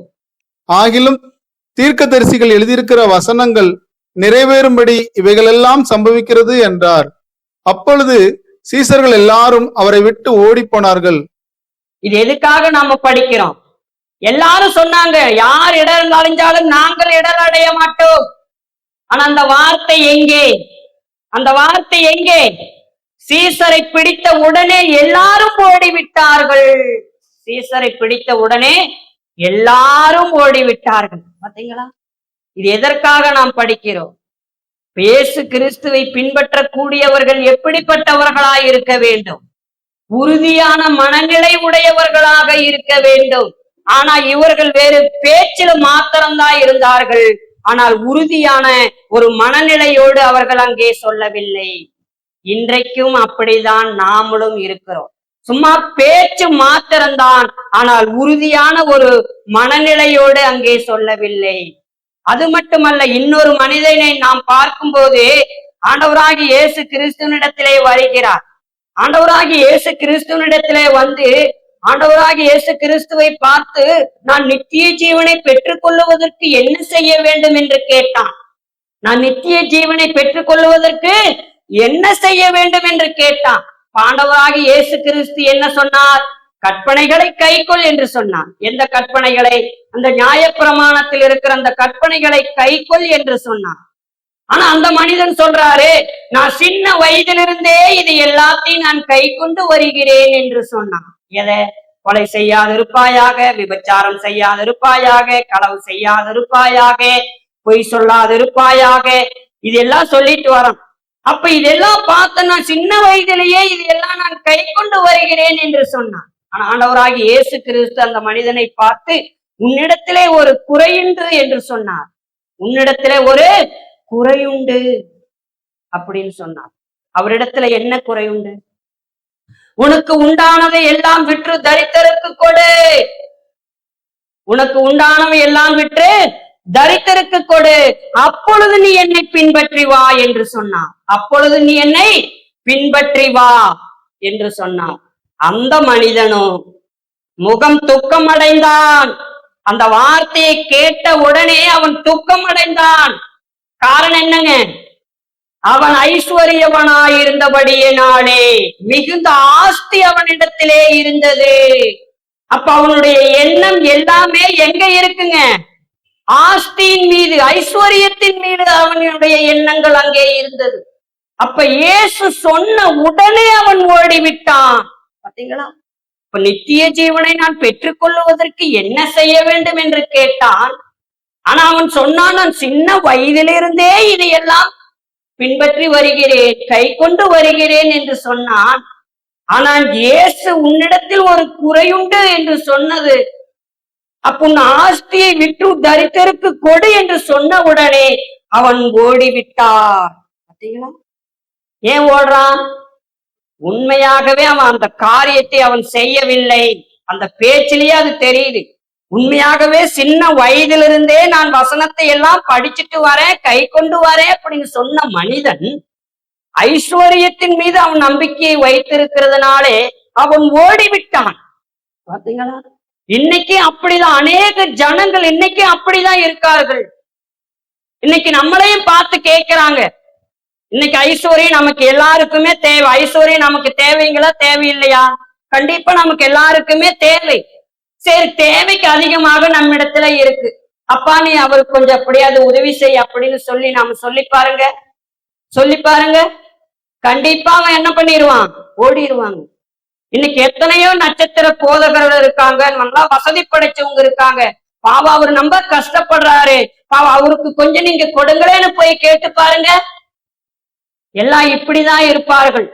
ஆகிலும் தீர்க்கதரிசிகள் எழுதியிருக்கிற வசனங்கள் நிறைவேறும்படி இவைகளெல்லாம் சம்பவிக்கிறது என்றார். அப்பொழுது சீசர்கள் எல்லாரும் அவரை விட்டு ஓடி போனார்கள். இது எதுக்காக நாம படிக்கிறோம்? எல்லாரும் சொன்னாங்க, யார் இடர் அடைஞ்சாலும் நாங்கள் இடர் அடைய மாட்டோம். ஆனா அந்த வார்த்தை எங்கே? அந்த வார்த்தை எங்கே? சீசரை பிடித்த உடனே எல்லாரும் ஓடிவிட்டார்கள். சீசரை பிடித்த உடனே எல்லாரும் ஓடிவிட்டார்கள். பாத்தீங்களா? இது எதற்காக நாம் படிக்கிறோம்? இயேசு கிறிஸ்துவை பின்பற்றக்கூடியவர்கள் எப்படிப்பட்டவர்களாய் இருக்க வேண்டும்? உறுதியான மனநிலை உடையவர்களாக இருக்க வேண்டும். ஆனா இவர்கள் வேறு பேச்சில் மாத்திரம்தான் இருந்தார்கள். ஆனால் உறுதியான ஒரு மனநிலையோடு அவர்கள் அங்கே சொல்லவில்லை. இன்றைக்கும் அப்படிதான் நாமளும் இருக்கிறோம். சும்மா பேச்சு மாத்திரம்தான், ஆனால் உறுதியான ஒரு மனநிலையோடு அங்கே சொல்லவில்லை. அது மட்டுமல்ல, இன்னொரு மனிதனை நாம் பார்க்கும்போது ஆண்டவராகிய இயேசு கிறிஸ்துவனிடத்திலே வருகிறார். ஆண்டவராகிய இயேசு கிறிஸ்துவனிடத்திலே ஆண்டவராகிய இயேசு கிறிஸ்துவை பார்த்து, நான் நித்திய ஜீவனை பெற்றுக் கொள்ளுவதற்கு என்ன செய்ய வேண்டும் என்று கேட்டான். நான் நித்திய ஜீவனை பெற்றுக் கொள்ளுவதற்கு என்ன செய்ய வேண்டும் என்று கேட்டான். ஆண்டவராகிய இயேசு கிறிஸ்து என்ன சொன்னார்? கற்பனைகளை கைக்கொள் என்று சொன்னார். எந்த கற்பனைகளை? அந்த நியாயப்பிரமாணத்தில் இருக்கிற அந்த கற்பனைகளை கைக்கொள் என்று சொன்னார். ஆனா அந்த மனிதன் சொல்றாரு, நான் சின்ன வயதிலிருந்தே இது எல்லாத்தையும் நான் கை கொண்டு வருகிறேன் என்று சொன்னான். எதை? கொலை செய்யாதிருப்பாயாக, விபச்சாரம் செய்யாதிருப்பாயாக, களவு செய்யாதிருப்பாயாக, பொய் சொல்லாதிருப்பாயாக, இதெல்லாம் சொல்லிட்டு வரோம். அப்ப இதெல்லாம் பார்த்த நான் சின்ன வயதிலேயே இதெல்லாம் நான் கை கொண்டு வருகிறேன் என்று சொன்னான். ஆனா ஆண்டவராகிய இயேசு கிறிஸ்து அந்த மனிதனை பார்த்து, உன்னிடத்திலே ஒரு குறையுண்டு என்று சொன்னார். உன்னிடத்திலே ஒரு குறையுண்டு அப்படின்னு சொன்னார். அவரிடத்துல என்ன குறையுண்டு? உனக்கு உண்டானதை எல்லாம் விற்று தரித்திரருக்கு கொடு. உனக்கு உண்டானவை எல்லாம் விற்று தரித்திரருக்கு கொடு, அப்பொழுது நீ என்னை பின்பற்றி வா என்று சொன்னார். அப்பொழுது நீ என்னை பின்பற்றி வா என்று சொன்னார். அந்த மனிதனும் முகம் துக்கம் அடைந்தான். அந்த வார்த்தையை கேட்ட உடனே அவன் துக்கம் அடைந்தான். காரணம் என்னங்க? அவன் ஐஸ்வர்யவனாயிருந்தபடியினாலே மிகுந்த ஆஸ்தி அவனிடத்திலே இருந்தது. அப்ப அவனுடைய எண்ணம் எல்லாமே எங்க இருக்குங்க? ஆஸ்தியின் மீது, ஐஸ்வர்யத்தின் மீது அவனுடைய எண்ணங்கள் அங்கே இருந்தது. அப்ப இயேசு சொன்ன உடனே அவன் ஓடிவிட்டான். பாத்தீங்களா? இப்ப நித்திய ஜீவனை நான் பெற்றுக்கொள்வதற்கு என்ன செய்ய வேண்டும் என்று கேட்டான். ஆனா அவன் சொன்னான், நான் சின்ன வயதிலிருந்தே இதையெல்லாம் பின்பற்றி வருகிறேன், கை கொண்டு வருகிறேன் என்று சொன்னான். ஆனால் இயேசு உன்னிடத்தில் ஒரு குறையுண்டு என்று சொன்னது. அப்ப உன் ஆஸ்தியை விற்று தரித்திரருக்கு கொடு என்று சொன்ன உடனே அவன் ஓடிவிட்டார். பாத்தீங்களா? ஏன் ஓடுறான்? உண்மையாகவே அவன் அந்த காரியத்தை அவன் செய்யவில்லை. அந்த பேச்சிலேயே அது தெரியுது. உண்மையாகவே சின்ன வயதிலிருந்தே நான் வசனத்தை எல்லாம் படிச்சுட்டு வரேன், கை கொண்டு வரேன் அப்படின்னு சொன்ன மனிதன் ஐஸ்வர்யத்தின் மீது அவன் நம்பிக்கையை வைத்திருக்கிறதுனாலே அவன் ஓடிவிட்டான். பாத்தீங்களா? இன்னைக்கு அப்படிதான் அநேக ஜனங்கள் இன்னைக்கு அப்படிதான் இருக்கார்கள். இன்னைக்கு நம்மளையும் பார்த்து கேட்கிறாங்க, இன்னைக்கு ஐஸ்வர்யம் நமக்கு எல்லாருக்குமே தேவை. ஐஸ்வர்யம் நமக்கு தேவைங்களா தேவையில்லையா? கண்டிப்பா நமக்கு எல்லாருக்குமே தேவை. சரி, தேவைக்கு அதிகமாக நம்மிடத்துல இருக்கு. அப்பா நீ அவருக்கு கொஞ்சம் அப்படியாவது உதவி செய் அப்படின்னு சொல்லி நாம சொல்லி பாருங்க, கண்டிப்பா அவன் என்ன பண்ணிடுவான்? ஓடிடுவாங்க. இன்னைக்கு எத்தனையோ நட்சத்திர போதகர்கள் இருக்காங்க, நல்லா வசதி படைச்சவங்க இருக்காங்க. பாவா அவரு ரொம்ப கஷ்டப்படுறாரு, பாவா அவருக்கு கொஞ்சம் நீங்க கொடுங்களேன்னு போய் கேட்டு பாருங்க. எல்லாம் இப்படிதான் இருப்பார்கள்.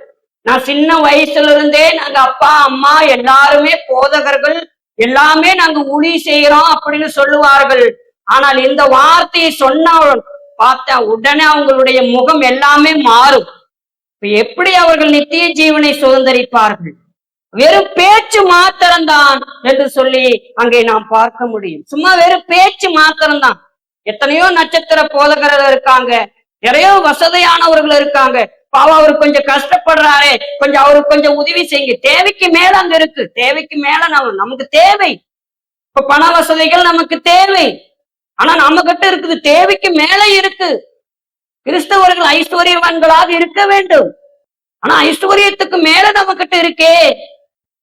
நான் சின்ன வயசுல இருந்தே நாங்க அப்பா அம்மா எல்லாருமே போதகர்கள், எல்லாமே நாங்க ஊழி செய்யறோம் அப்படின்னு சொல்லுவார்கள். ஆனால் இந்த வார்த்தையை சொன்ன பார்த்தா உடனே அவங்களுடைய முகம் எல்லாமே மாறும். எப்படி அவர்கள் நித்திய ஜீவனை சுதந்திரிப்பார்கள்? வெறும் பேச்சு மாத்திரம்தான் என்று சொல்லி அங்கே நாம் பார்க்க முடியும். சும்மா வெறும் பேச்சு மாத்திரம்தான். எத்தனையோ நட்சத்திர போதகர்கள் இருக்காங்க, நிறைய வசதியானவர்கள் இருக்காங்க. பாவம் அவரு கொஞ்சம் கஷ்டப்படுறாரு, கொஞ்சம் அவருக்கு கொஞ்சம் உதவி செய்யுங்க. தேவைக்கு மேல அங்க இருக்கு, தேவைக்கு மேல நமக்கு தேவை. இப்ப பண வசதிகள் நமக்கு தேவை, ஆனா நம்ம கிட்ட இருக்குது தேவைக்கு மேல இருக்கு. கிறிஸ்தவர்கள் ஐஸ்வர்யவான்களாக இருக்க வேண்டும், ஆனா ஐஸ்வர்யத்துக்கு மேல நம்ம கிட்ட இருக்கே.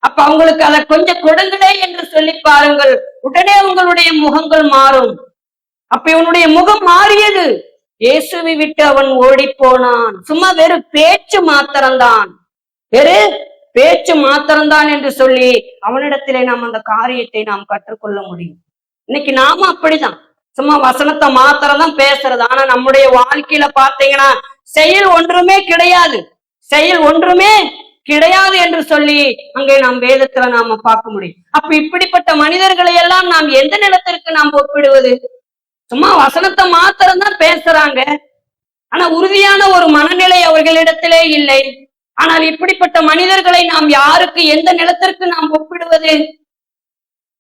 அப்ப அவங்களுக்கு அதை கொஞ்சம் கொடுங்களே என்று சொல்லி பாருங்கள், உடனே அவங்களுடைய முகங்கள் மாறும். அப்ப இவனுடைய முகம் மாறியது. இயேசுவை விட்டு அவன் ஓடி போனான். சும்மா வெறும் பேச்சு மாத்திரம்தான், வெறும் பேச்சு மாத்திரம்தான் என்று சொல்லி அவனிடத்திலே நாம் அந்த காரியத்தை நாம் கற்றுக்கொள்ள முடியும். இன்னைக்கு நாம அப்படிதான், சும்மா வசனத்தை மாத்திரம் தான் பேசுறது. ஆனா நம்முடைய வாழ்க்கையில பாத்தீங்கன்னா செயல் ஒன்றுமே கிடையாது, செயல் ஒன்றுமே கிடையாது என்று சொல்லி அங்கே நாம் வேதத்துல நாம பார்க்க முடியும். அப்ப இப்படிப்பட்ட மனிதர்களை எல்லாம் நாம் எந்த நிலத்திற்கு நாம் ஒப்பிடுவது? சும்மா வசனத்தை மாத்திரம் தான் பேசுறாங்க, ஆனா உறுதியான ஒரு மனநிலை அவர்களிடத்திலே இல்லை. ஆனால் இப்படிப்பட்ட மனிதர்களை நாம் யாருக்கு, எந்த நிலத்திற்கு நாம் ஒப்பிடுவது?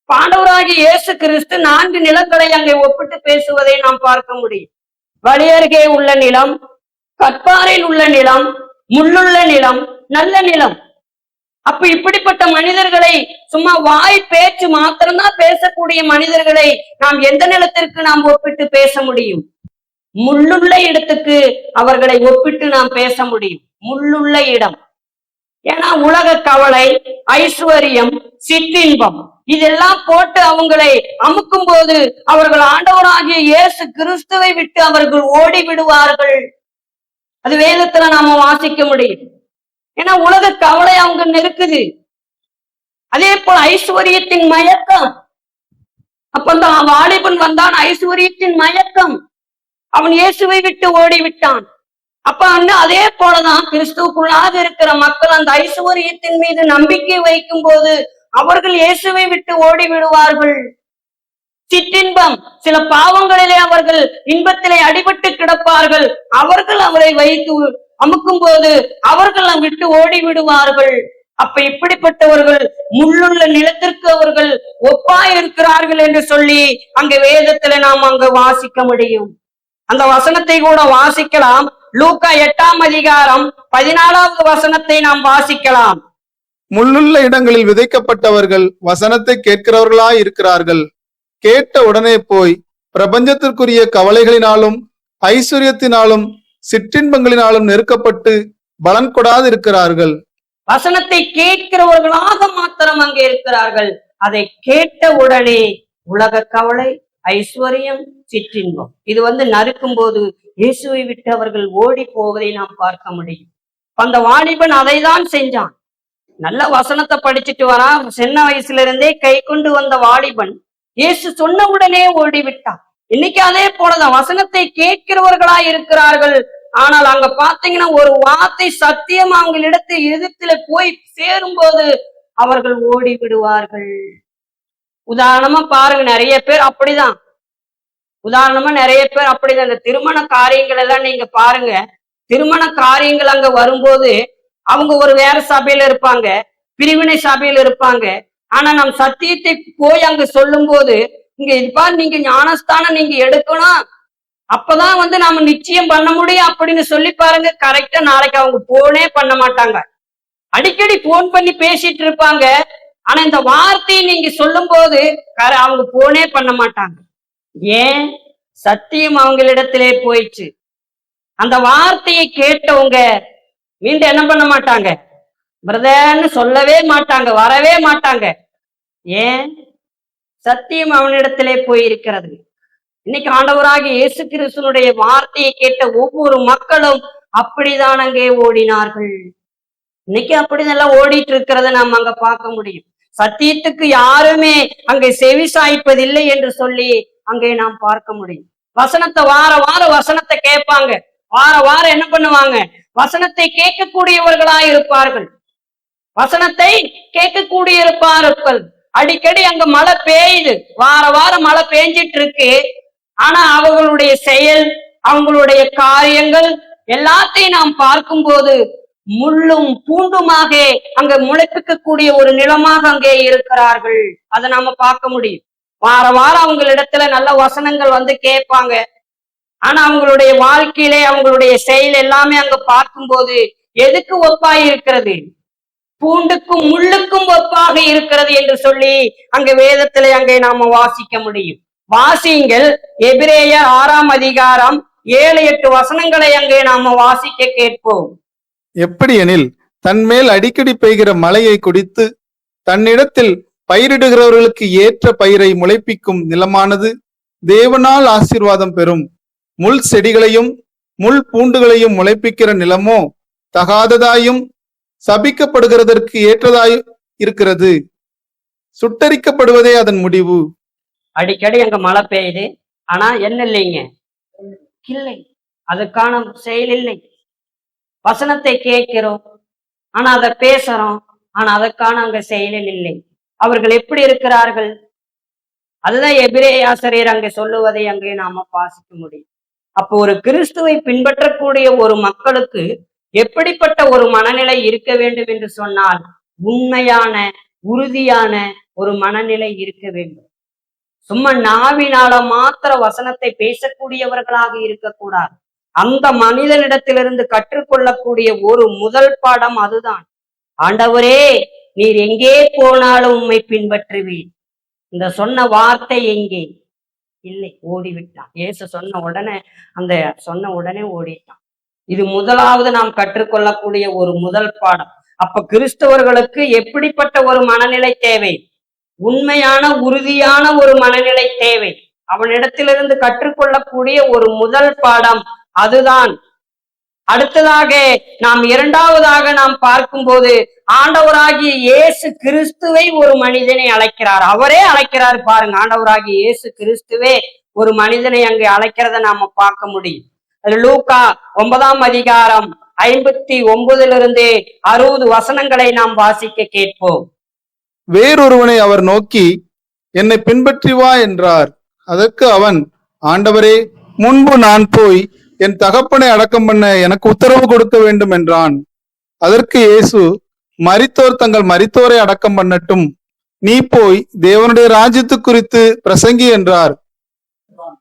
ஆண்டவராகிய இயேசு கிறிஸ்து 4 நிலங்களை அங்கே ஒப்பிட்டு பேசுவதை நாம் பார்க்க முடியும். வழி அருகே உள்ள நிலம், கற்பாறையில் உள்ள நிலம், முள்ளுள்ள நிலம், நல்ல நிலம். அப்ப இப்படிப்பட்ட மனிதர்களை, சும்மா வாய் பேச்சு மாத்திரம்தான் பேசக்கூடிய மனிதர்களை நாம் எந்த நிலத்திற்கு நாம் ஒப்பிட்டு பேச முடியும்? முள்ளுள்ள இடத்துக்கு அவர்களை ஒப்பிட்டு நாம் பேச முடியும். முள்ளுள்ள இடம். ஏன்னா உலக கவலை, ஐஸ்வர்யம், சிற்றின்பம் இதெல்லாம் போட்டு அவங்களை அமுக்கும் போது அவர்கள் ஆண்டவராகிய இயேசு கிறிஸ்துவை விட்டு அவர்கள் ஓடி விடுவார்கள். அது வேதத்துல நாம வாசிக்க முடியும். ஏன்னா உலக கவலை அவங்க நெருக்குது. அதே போல ஐஸ்வர்யத்தின் மயக்கம். அப்ப அந்த வாலிபன் வந்தான், ஐஸ்வர்யத்தின் மயக்கம், அவன் இயேசுவை விட்டு ஓடிவிட்டான். அப்ப அதே போலதான் கிறிஸ்துவுக்குள்ளாக இருக்கிற மக்கள் அந்த ஐஸ்வர்யத்தின் மீது நம்பிக்கை வைக்கும் போது அவர்கள் இயேசுவை விட்டு ஓடி விடுவார்கள். சிற்றின்பம், சில பாவங்களிலே அவர்கள் இன்பத்திலே அடிபட்டு கிடப்பார்கள். அவர்கள் அவரை வைத்து அமுக்கும் போது அவர்கள் விட்டு ஓடி விடுவார்கள். அப்ப இப்படிப்பட்டவர்கள் முள்ளுள்ள நிலத்திற்கு அவர்கள் ஒப்பாய் இருக்கிறார்கள் என்று சொல்லி அங்க வேதத்துல நாம் அங்க வாசிக்க முடியும். அந்த வசனத்தை கூட வாசிக்கலாம். லூக்கா 8ஆம் அதிகாரம் 14வது வசனத்தை நாம் வாசிக்கலாம். முள்ளுள்ள இடங்களில் விதைக்கப்பட்டவர்கள் வசனத்தை கேட்கிறவர்களாய் இருக்கிறார்கள். கேட்ட உடனே போய் பிரபஞ்சத்திற்குரிய கவலைகளினாலும் ஐஸ்வர்யத்தினாலும் சிற்றின்பங்களினாலும் நெருக்கப்பட்டு பலன் கொடாது இருக்கிறார்கள். வசனத்தை கேட்கிறவர்களாக மாத்திரம் அங்கே இருக்கிறார்கள். அதை கேட்ட உடனே உலக கவலை, ஐஸ்வர்யம், சிற்றின்பம் இது நறுக்கும் போது இயேசுவை விட்டு அவர்கள் ஓடி போவதை நாம் பார்க்க முடியும். அந்த வாலிபன் அதை தான் செஞ்சான். நல்ல வசனத்தை படிச்சுட்டு வரான். சின்ன வயசுல இருந்தே கை கொண்டு வந்த வாலிபன் இயேசு சொன்ன உடனே ஓடிவிட்டான். இன்னைக்கு அதே போலதான் வசனத்தை கேட்கிறவர்களா இருக்கிறார்கள். ஆனால் அங்க பாத்தீங்கன்னா ஒரு வார்த்தை சத்தியம் அவங்களிடத்தில் எதிர்த்துல போய் சேரும் போது அவர்கள் ஓடி விடுவார்கள். உதாரணமா பாருங்க, நிறைய பேர் அப்படிதான். இந்த திருமண காரியங்கள் எல்லாம் நீங்க பாருங்க. திருமண காரியங்கள் அங்க வரும்போது அவங்க ஒரு வேற சபையில இருப்பாங்க, பிரிவினை சபையில இருப்பாங்க. ஆனா நம் சத்தியத்தை போய் அங்க சொல்லும் போது இங்க இதுப்பா நீங்க ஞானஸ்தானம் நீங்க எடுக்கணும், அப்பதான் நாம நிச்சயம் பண்ண முடியும் அப்படின்னு சொல்லி பாருங்க. கரெக்டா நாளைக்கு அவங்க போனே பண்ண மாட்டாங்க. அடிக்கடி போன் பண்ணி பேசிட்டு இருப்பாங்க. ஆனா இந்த வார்த்தையை நீங்க சொல்லும் போது அவங்க போனே பண்ண மாட்டாங்க. ஏன்? சத்தியம் அவங்களிடத்திலே போயிடுச்சு. அந்த வார்த்தையை கேட்டவங்க மீண்டும் என்ன பண்ண மாட்டாங்க? பிரதர்ன்னு சொல்லவே மாட்டாங்க, வரவே மாட்டாங்க. ஏன்? சத்தியம் அவனிடத்திலே போயிருக்கிறது. இன்னைக்கு ஆண்டவராகிய இயேசு கிறிஸ்துனுடைய வார்த்தையை கேட்ட ஒவ்வொரு மக்களும் அப்படிதான் அங்கே ஓடினார்கள். இன்னைக்கு அப்படிதான் ஓடிட்டு இருக்கிறத நாம் அங்க பார்க்க முடியும். சத்தியத்துக்கு யாருமே அங்கே செவி சாய்ப்பதில்லை என்று சொல்லி அங்கே நாம் பார்க்க முடியும். வசனத்தை வார வசனத்தை கேட்பாங்க. வாரம் என்ன பண்ணுவாங்க? வசனத்தை கேட்கக்கூடியவர்களா இருப்பார்கள். வசனத்தை கேட்கக்கூடியிருப்பார்கள். அடிக்கடி அங்க மழை பெய்யுது, வாரம் மழை பெஞ்சிட்டு இருக்கு. ஆனா அவங்களுடைய செயல், அவங்களுடைய காரியங்கள் எல்லாத்தையும் நாம் பார்க்கும் போது முள்ளும் பூண்டுமாக அங்க முளைப்பிக்கக்கூடிய ஒரு நிலமாக அங்கே இருக்கிறார்கள். அதை நாம பார்க்க முடியும். வாரம் அவங்களிடத்துல நல்ல வசனங்கள் கேட்பாங்க. ஆனா அவங்களுடைய வாழ்க்கையிலே அவங்களுடைய செயல் எல்லாமே அங்க பார்க்கும்போது எதுக்கு ஒப்பாய் இருக்கிறது? பூண்டுக்கும் முள்ளுக்கும் ஒப்பாக இருக்கிறது என்று சொல்லி அங்க வேதத்திலே அங்கே நாம வாசிக்க முடியும். வாசியுங்கள். எபிரேயர் 6ஆம் அதிகாரம் 7-8 வசனங்களை அங்கே நாம வாசிக்க கேட்போம். எப்படி எனில், தன்மேல் அடிக்கடி பெய்கிற மழையை குடித்து தன்னிடத்தில் பயிரிடுகிறவர்களுக்கு ஏற்ற பயிரை முளைப்பிக்கும் நிலமானது தேவனால் ஆசீர்வாதம் பெறும். முள் செடிகளையும் முள் பூண்டுகளையும் முளைப்பிக்கிற நிலமோ தகாததாயும் சபிக்கப்படுகிறதற்கு ஏற்றதாய் இருக்கிறது. சுட்டரிக்கப்படுவதே அதன் முடிவு. அடிக்கடி அங்க மழை பெய்யுது, ஆனா என்ன இல்லைங்க? இல்லை, அதுக்கான செயல் இல்லை. வசனத்தை கேட்கிறோம், ஆனா அதை பேசுறோம், ஆனா அதற்கான அங்க செயலில் இல்லை. அவர்கள் எப்படி இருக்கிறார்கள்? அதுதான் எபிரேய ஆசிரியர் அங்கே சொல்லுவதை அங்கே நாம வாசிக்க முடியும். அப்போ ஒரு கிறிஸ்துவை பின்பற்றக்கூடிய ஒரு மக்களுக்கு எப்படிப்பட்ட ஒரு மனநிலை இருக்க வேண்டும் என்று சொன்னால், உண்மையான உறுதியான ஒரு மனநிலை இருக்க வேண்டும். சும்மா நாவினால மாத்திர வசனத்தை பேசக்கூடியவர்களாக இருக்கக்கூடாது. அந்த மனிதனிடத்திலிருந்து கற்றுக்கொள்ளக்கூடிய ஒரு முதல் பாடம் அதுதான். ஆண்டவரே, நீர் எங்கே போனாலும் உம்மை பின்பற்றுவீர். இந்த சொன்ன வார்த்தை எங்கே? இல்லை, ஓடிவிட்டான். இயேசு சொன்ன உடனே ஓடிட்டான். இது முதலாவது நாம் கற்றுக்கொள்ளக்கூடிய ஒரு முதல் பாடம். அப்ப கிறிஸ்தவர்களுக்கு எப்படிப்பட்ட ஒரு மனநிலை தேவை? உண்மையான உறுதியான ஒரு மனநிலை தேவை. அவனிடத்திலிருந்து கற்றுக்கொள்ளக்கூடிய ஒரு முதல் பாடம் அதுதான். அடுத்ததாக நாம் இரண்டாவதாக நாம் பார்க்கும்போது, ஆண்டவராகிய இயேசு கிறிஸ்துவை ஒரு மனிதனை அழைக்கிறார். அவரே அழைக்கிறார் பாருங்க. ஆண்டவராகிய இயேசு கிறிஸ்துவே ஒரு மனிதனை அங்கே அழைக்கிறத நாம பார்க்க முடியும். அது லூக்கா 9ஆம் அதிகாரம் 59 60 வசனங்களை நாம் வாசிக்க கேட்போம். வேறொருவனை அவர் நோக்கி, என்னை பின்பற்றி வா என்றார். அதற்கு அவன், ஆண்டவரே, முன்பு நான் போய் என் தகப்பனை அடக்கம் பண்ண எனக்கு உத்தரவு கொடுக்க வேண்டும் என்றான். அதற்கு இயேசு, மரித்தோர் தங்கள் மரித்தோரை அடக்கம் பண்ணட்டும், நீ போய் தேவனுடைய ராஜ்யத்து குறித்து பிரசங்கி என்றார்.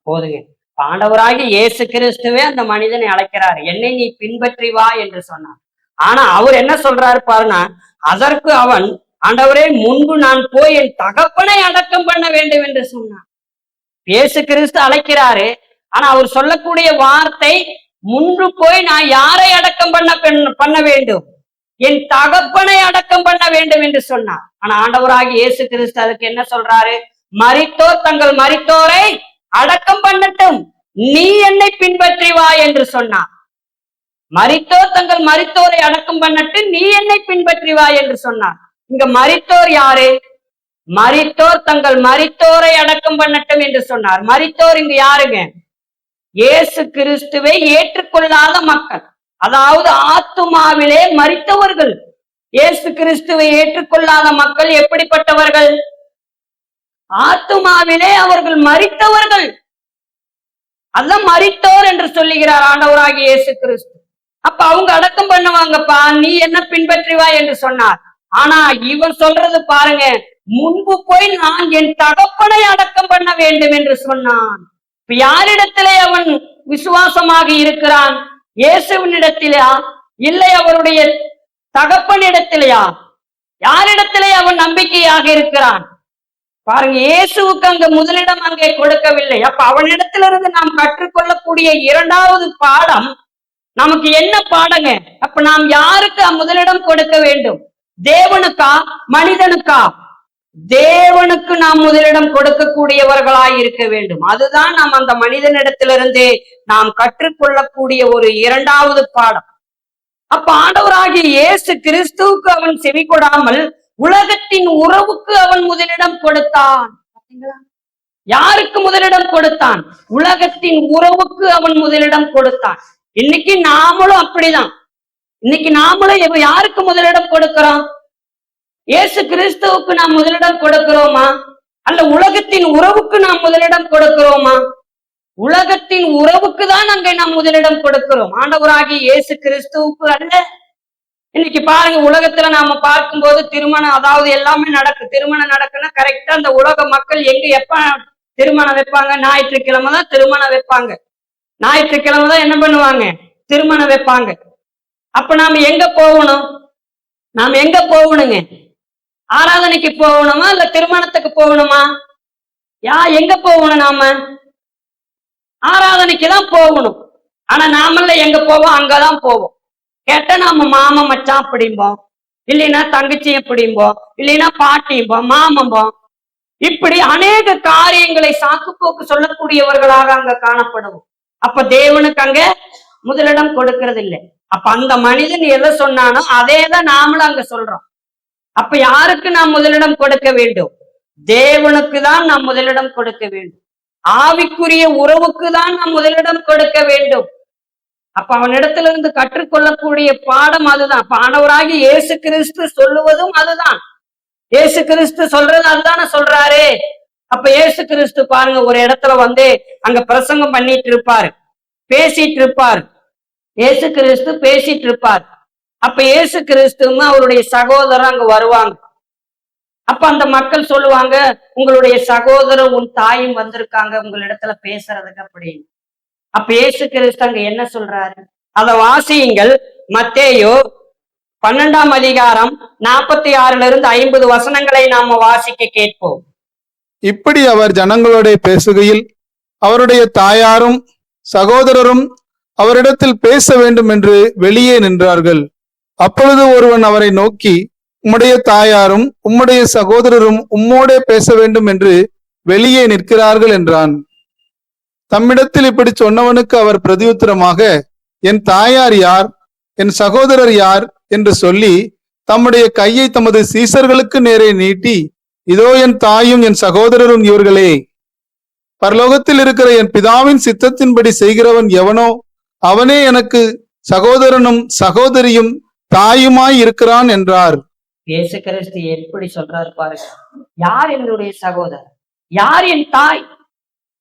போதுங்க. ஆண்டவராகி இயேசு கிறிஸ்துவே அந்த மனிதனை அழைக்கிறார், என்னை நீ பின்பற்றி வா என்று சொன்னார். ஆனா அவர் என்ன சொல்றாரு பாருங்க, அதற்கு அவன், ஆண்டவரே, முன்பு நான் போய் என் தகப்பனை அடக்கம் பண்ண வேண்டும் என்று சொன்னான். இயேசு கிறிஸ்து அழைக்கிறாரு, ஆனா அவர் சொல்லக்கூடிய வார்த்தை, முன்பு போய் நான் யாரை அடக்கம் பண்ண வேண்டும், என் தகப்பனை அடக்கம் பண்ண வேண்டும் என்று சொன்னார். ஆனா ஆண்டவராகி இயேசு கிறிஸ்து அதுக்கு என்ன சொல்றாரு, மரித்தோர் தங்கள் மரித்தோரை அடக்கம் பண்ணட்டும், நீ என்னை பின்பற்றி வா என்று சொன்னார். மரித்தோர் தங்கள் மரித்தோரை அடக்கம் பண்ணட்டு, நீ என்னை பின்பற்றி வா என்று சொன்னார். இங்க மரித்தோர் யாரு? மரித்தோர் தங்கள் மரித்தோரை அடக்கம் பண்ணட்டும் என்று சொன்னார். மரித்தோர் இங்க யாருங்க? இயேசு கிறிஸ்துவை ஏற்றுக்கொள்ளாத மக்கள், அதாவது ஆத்துமாவிலே மரித்தவர்கள். இயேசு கிறிஸ்துவை ஏற்றுக்கொள்ளாத மக்கள் எப்படிப்பட்டவர்கள்? ஆத்துமாவிலே அவர்கள் மரித்தவர்கள். அதான் மரித்தோர் என்று சொல்லுகிறார் ஆண்டவராகிய இயேசு கிறிஸ்து. அப்ப அவங்க அடக்கம் பண்ணுவாங்கப்பா, நீ என்ன பின்பற்றி வா என்று சொன்னார். ஆனா இவன் சொல்றது பாருங்க, முன்பு போய் நான் என் தகப்பனை அடக்கம் பண்ண வேண்டும் என்று சொன்னான். இப்ப யாரிடத்திலே அவன் விசுவாசமாக இருக்கிறான்? இயேசுவினிடத்திலா, இல்லை அவருடைய தகப்பனிடத்திலையா? யாரிடத்திலே அவன் நம்பிக்கையாக இருக்கிறான்? பாருங்க, இயேசுவுக்கு அங்க முதலிடம் அங்கே கொடுக்கவில்லை. அப்ப அவனிடத்திலிருந்து நாம் கற்றுக்கொள்ளக்கூடிய இரண்டாவது பாடம் நமக்கு என்ன பாடங்க? அப்ப நாம் யாருக்கு முதலிடம் கொடுக்க வேண்டும்? தேவனுக்கா மனிதனுக்கா? தேவனுக்கு நாம் முதலிடம் கொடுக்கக்கூடியவர்களாய் இருக்க வேண்டும். அதுதான் நாம் அந்த மனிதனிடத்திலிருந்து நாம் கற்றுக்கொள்ளக்கூடிய ஒரு இரண்டாவது பாடம். அப்ப ஆண்டவராகிய இயேசு கிறிஸ்துவுக்கு அவன் செவி கொடாமல் உலகத்தின் உறவுக்கு அவன் முதலிடம் கொடுத்தான். யாருக்கு முதலிடம் கொடுத்தான்? உலகத்தின் உறவுக்கு அவன் முதலிடம் கொடுத்தான். இன்னைக்கு நாமளும் அப்படிதான். இன்னைக்கு நாமளும் யாருக்கு முதலிடம் கொடுக்கிறோம்? இயேசு கிறிஸ்துவுக்கு நாம் முதலிடம் கொடுக்கிறோமா? அல்ல உலகத்தின் உறவுக்கு நாம் முதலிடம் கொடுக்கிறோமா? உலகத்தின் உறவுக்கு தான் அங்கே நாம் முதலிடம் கொடுக்கிறோம், ஆண்டவராகிய இயேசு கிறிஸ்துவுக்கு அல்ல. இன்னைக்கு பாருங்க, உலகத்துல நாம பார்க்கும்போது திருமணம், அதாவது எல்லாமே திருமணம் நடக்குன்னா கரெக்டா அந்த உலக மக்கள் எங்க எப்ப திருமணம் வைப்பாங்க? ஞாயிற்றுக்கிழமை தான் திருமணம் வைப்பாங்க. ஞாயிற்றுக்கிழமை தான் என்ன பண்ணுவாங்க? திருமணம் வைப்பாங்க. அப்ப நாம எங்க போகணும்? நாம எங்க போகணுங்க? ஆராதனைக்கு போகணுமா இல்ல திருமணத்துக்கு போகணுமா? எங்க போகணும்? நாம ஆராதனைக்கு தான் போகணும். ஆனா நாமல்ல எங்க போவோம்? அங்கதான் போவோம். கேட்டா நாம மாமா மச்சான் அப்படிம்போம், இல்லைன்னா தங்கச்சி அப்படிம்போம், இல்லைன்னா பாட்டிம்போம், மாமம்போம். இப்படி அநேக காரியங்களை சாக்கு போக்கு சொல்லக்கூடியவர்களாக அங்க காணப்படுவோம். அப்ப தேவனுக்கு அங்க முதலிடம் கொடுக்கறது இல்லை. அப்ப அந்த மனிதன் எதை சொன்னானோ அதேதான் நாமளும் அங்க சொல்றோம். அப்ப யாருக்கு நாம் முதலிடம் கொடுக்க வேண்டும்? தேவனுக்கு தான் நாம் முதலிடம் கொடுக்க வேண்டும். ஆவிக்குரிய உறவுக்கு தான் நாம் முதலிடம் கொடுக்க வேண்டும். அப்ப அவனிடத்திலிருந்து கற்றுக்கொள்ளக்கூடிய பாடம் அதுதான். அப்ப ஆண்டவராகி இயேசு கிறிஸ்து சொல்லுவதும் அதுதான். இயேசு கிறிஸ்து சொல்றது அதுதானே சொல்றாரு. அப்ப இயேசு கிறிஸ்து பாருங்க, ஒரு இடத்துல வந்து அங்க பிரசங்கம் பண்ணிட்டு இருப்பாரு, பேசிட்டு இருப்பாரு. இயேசு கிறிஸ்து பேசிட்டு இருப்பார். அப்ப இயேசு கிறிஸ்துவும் அவருடைய சகோதரர் அங்க வருவாங்க. அப்ப அந்த மக்கள் சொல்லுவாங்க, உங்களுடைய சகோதரர் உன் தாயும் வந்திருக்காங்க உங்களிடத்துல பேசுறதுக்கு அப்படின்னு. அப்ப இயேசு கிறிஸ்து அங்க என்ன சொல்றாரு? அத வாசியுங்கள். மத்தேயு 12ஆம் அதிகாரம் 46 50 வசனங்களை நாம வாசிக்க கேட்போம். இப்படி அவர் ஜனங்களோட பேசுகையில் அவருடைய தாயாரும் சகோதரரும் அவரிடத்தில் பேச வேண்டும் என்று வெளியே நின்றார்கள். அப்பொழுது ஒருவன் அவரை நோக்கி, உம்முடைய தாயாரும் உம்முடைய சகோதரரும் உம்மோடே பேச வேண்டும் என்று வெளியே நிற்கிறார்கள் என்றான். தம்மிடத்தில் இப்படி சொன்னவனுக்கு அவர் பிரதியுத்தரமாக, என் தாயார் யார், என் சகோதரர் யார் என்று சொல்லி தம்முடைய கையை தமது சீசர்களுக்கு நேரே நீட்டி, இதோ என் தாயும் என் சகோதரரும் இவர்களே. பரலோகத்தில் இருக்கிற என் பிதாவின் சித்தத்தின்படி செய்கிறவன் எவனோ அவனே எனக்கு சகோதரனும் சகோதரியும் தாயுமாய் இருக்கிறான் என்றார். இயேசு கிறிஸ்து எப்படி சொல்றாரு பாருங்க. யார் என்னுடைய சகோதரர், யார் என் தாய்?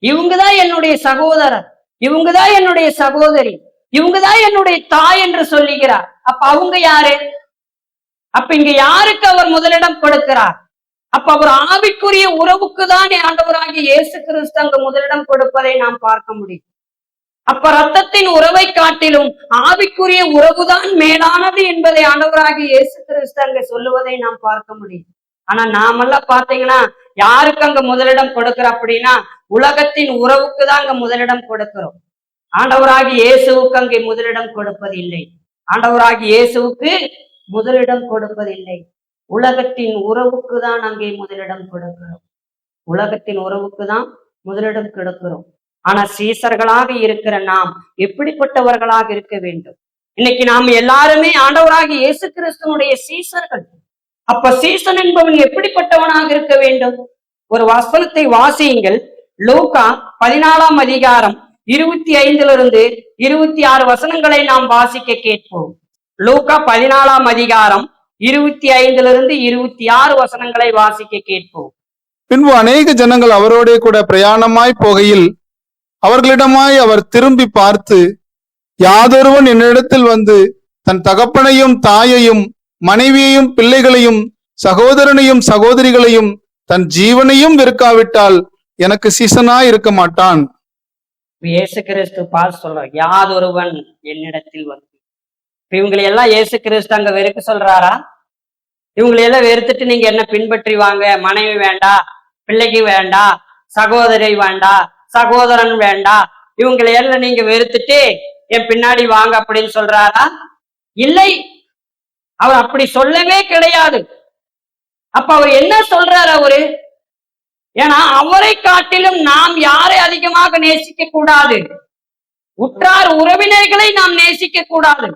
இவங்கதான் என்னுடைய சகோதரர், இவங்கதான் என்னுடைய சகோதரி, இவங்கதான் என்னுடைய தாய் என்று சொல்லுகிறார். அப்ப அவங்க யாரு? அப்ப இங்க யாருக்கு அவர் முதலிடம் கொடுக்கிறார்? அப்ப அவர் ஆவிக்குரிய உறவுக்கு தான் ஆண்டவராகிய இயேசு கிறிஸ்து அங்க முதலிடம் கொடுப்பதை நாம் பார்க்க முடியும். அப்ப ரத்தத்தின் உறவை காட்டிலும் ஆவிக்குரிய உறவுதான் மேலானது என்பதை ஆண்டவராகிய இயேசு கிறிஸ்து அங்க சொல்லுவதை நாம் பார்க்க முடியும். ஆனா நாமெல்லாம் பாத்தீங்கன்னா யாருக்கு அங்க முதலிடம் கொடுக்கிற அப்படின்னா உலகத்தின் உறவுக்கு தான் அங்க முதலிடம் கொடுக்கிறோம். ஆண்டவராகிய இயேசுவுக்கு அங்கே முதலிடம் கொடுப்பதில்லை. ஆண்டவராகிய இயேசுவுக்கு முதலிடம் கொடுப்பதில்லை. உலகத்தின் உறவுக்கு தான் அங்கே முதலிடம் கொடுக்கிறோம். உலகத்தின் உறவுக்கு தான் முதலிடம் கொடுக்கிறோம். ஆனா சீசர்களாக இருக்கிற நாம் எப்படிப்பட்டவர்களாக இருக்க வேண்டும்? இன்னைக்கு நாம் எல்லாருமே ஆண்டவராகிய இயேசு கிறிஸ்துவனுடைய சீசர்கள். அப்ப சீசன் என்பவன் எப்படிப்பட்டவனாக இருக்க வேண்டும்? ஒரு வசனத்தை வாசியுங்கள். லூக்கா 14ஆம் அதிகாரம் 25 26 வசனங்களை நாம் வாசிக்க கேட்போம். லூக்கா 14ஆம் அதிகாரம் 25 26 வசனங்களை வாசிக்க கேட்போம். பின்பு அநேக ஜனங்கள் அவரோடே கூட பிரயாணமாய் போகையில் அவர்களிடமாய் அவர் திரும்பி பார்த்து, யாதொருவன் என்னிடத்தில் வந்து தன் தகப்பனையும் தாயையும் மனைவியையும் பிள்ளைகளையும் சகோதரனையும் சகோதரிகளையும் தன் ஜீவனையும் வெறுக்காவிட்டால் எனக்கு சீசனாய் இருக்க மாட்டான். இயேசு கிறிஸ்து பார்த்து சொல்றார், யாதொருவன் என்னிடத்தில் வந்து. இவங்களை எல்லாம் இயேசு கிறிஸ்து அங்க வெறுக்க சொல்றாரா? இவங்களை எல்லாம் வெறுத்துட்டு நீங்க என்ன பின்பற்றி வாங்க, மனைவி வேண்டாம், பிள்ளைக்கு வேண்டாம், சகோதரி வேண்டாம், சகோதரன் வேண்டாம், இவங்களை எல்லாம் நீங்க வெறுத்துட்டு என் பின்னாடி வாங்க அப்படின்னு சொல்றாரா? இல்லை, அவர் அப்படி சொல்லவே கிடையாது. அப்ப அவர் என்ன சொல்றாரு அவரு? ஏன்னா அவரை காட்டிலும் நாம் யாரை அதிகமாக நேசிக்க கூடாது? உற்றார் உறவினர்களை நாம் நேசிக்க கூடாது.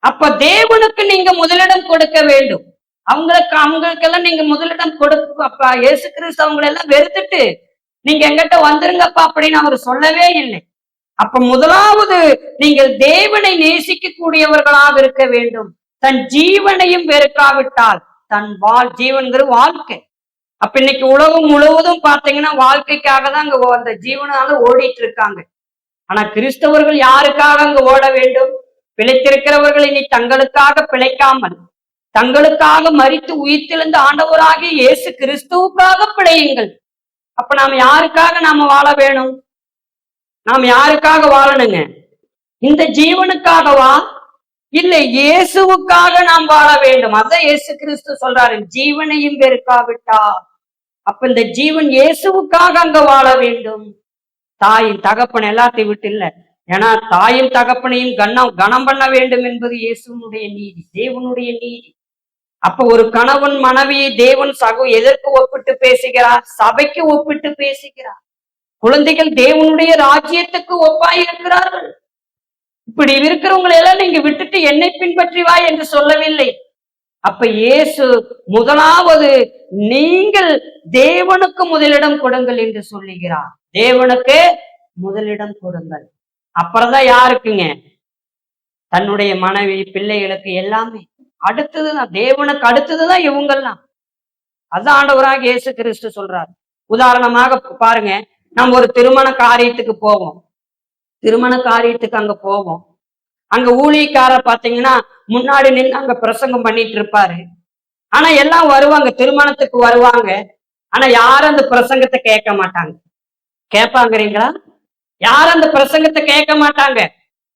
அப்ப தேவனுக்கு நீங்க முதலிடம் கொடுக்க வேண்டும். அவங்களுக்கெல்லாம் நீங்க முதலிடம் கொடுக்க. அப்ப இயேசு கிறிஸ்து அவங்களெல்லாம் வெறுத்துட்டு நீங்க எங்கிட்ட வந்துருங்கப்பா அப்படின்னு அவர் சொல்லவே இல்லை. அப்ப முதலாவது நீங்கள் தேவனை நேசிக்க கூடியவர்களாக இருக்க வேண்டும். தன் ஜீவனையும் வெறுக்காவிட்டால், தன் ஜீவன்கிற வாழ்க்கை. அப்ப இன்னைக்கு உலகம் முழுவதும் பாத்தீங்கன்னா வாழ்க்கைக்காக தான் அங்க அந்த ஜீவனால ஓடிட்டு இருக்காங்க. ஆனா கிறிஸ்தவர்கள் யாருக்காக அங்க ஓட வேண்டும்? பிழைத்திருக்கிறவர்கள் இனி தங்களுக்காக பிழைக்காமல் தங்களுக்காக மரித்து உயிர்த்தெழுந்த ஆண்டவராகிய இயேசு கிறிஸ்துவுக்காக பிழையுங்கள். அப்ப நாம யாருக்காக நாம வாழ வேணும்? நாம் யாருக்காக வாழணுங்க? இந்த ஜீவனுக்காகவா? இல்லை, இயேசுவுக்காக நாம் வாழ வேண்டும். அதான் இயேசு கிறிஸ்து சொல்றாரு, ஜீவனையும் வெறுக்காவிட்டா. அப்ப இந்த ஜீவன் இயேசுவுக்காக அங்க வாழ வேண்டும். தாயின் தகப்பன் எல்லாத்தையும் விட்டு இல்ல. ஏன்னா தாயின் தகப்பனையும் கனம் பண்ண வேண்டும் என்பது இயேசுனுடைய நீதி, தேவனுடைய நீதி. அப்ப ஒரு கணவன் மனைவியை தேவன் எதற்கு ஒப்பிட்டு பேசுகிறார்? சபைக்கு ஒப்பிட்டு பேசுகிறார். குழந்தைகள் தேவனுடைய ராஜ்யத்துக்கு ஒப்பாய் இருக்கிறார்கள். இப்படி இருக்கிறவங்களை எல்லாம் நீங்க விட்டுட்டு என்னை பின்பற்றி வா என்று சொல்லவில்லை. அப்ப இயேசு முதலாவது நீங்கள் தேவனுக்கு முதலிடம் கொடுங்கள் என்று சொல்லுகிறார். தேவனுக்கு முதலிடம் கொடுங்கள். அப்புறம்தான் யாருக்குங்க? தன்னுடைய மனைவி பிள்ளைகளுக்கு எல்லாமே அடுத்ததுதான். தேவனுக்கு அடுத்ததுதான் இவங்கெல்லாம். அதான் ஆண்டவராக இயேசு கிறிஸ்து சொல்றாரு. உதாரணமாக பாருங்க, நம்ம ஒரு திருமண காரியத்துக்கு போவோம். திருமண காரியத்துக்கு அங்க போவோம். அங்க ஊழியக்காரர் பாத்தீங்கன்னா முன்னாடி நின்று அங்க பிரசங்கம் பண்ணிட்டு இருப்பாரு. ஆனா எல்லாம் வருவாங்க, திருமணத்துக்கு வருவாங்க. ஆனா யாரும் அந்த பிரசங்கத்தை கேட்க மாட்டாங்க. கேட்பாங்கிறீங்களா? யாரும் அந்த பிரசங்கத்தை கேட்க மாட்டாங்க.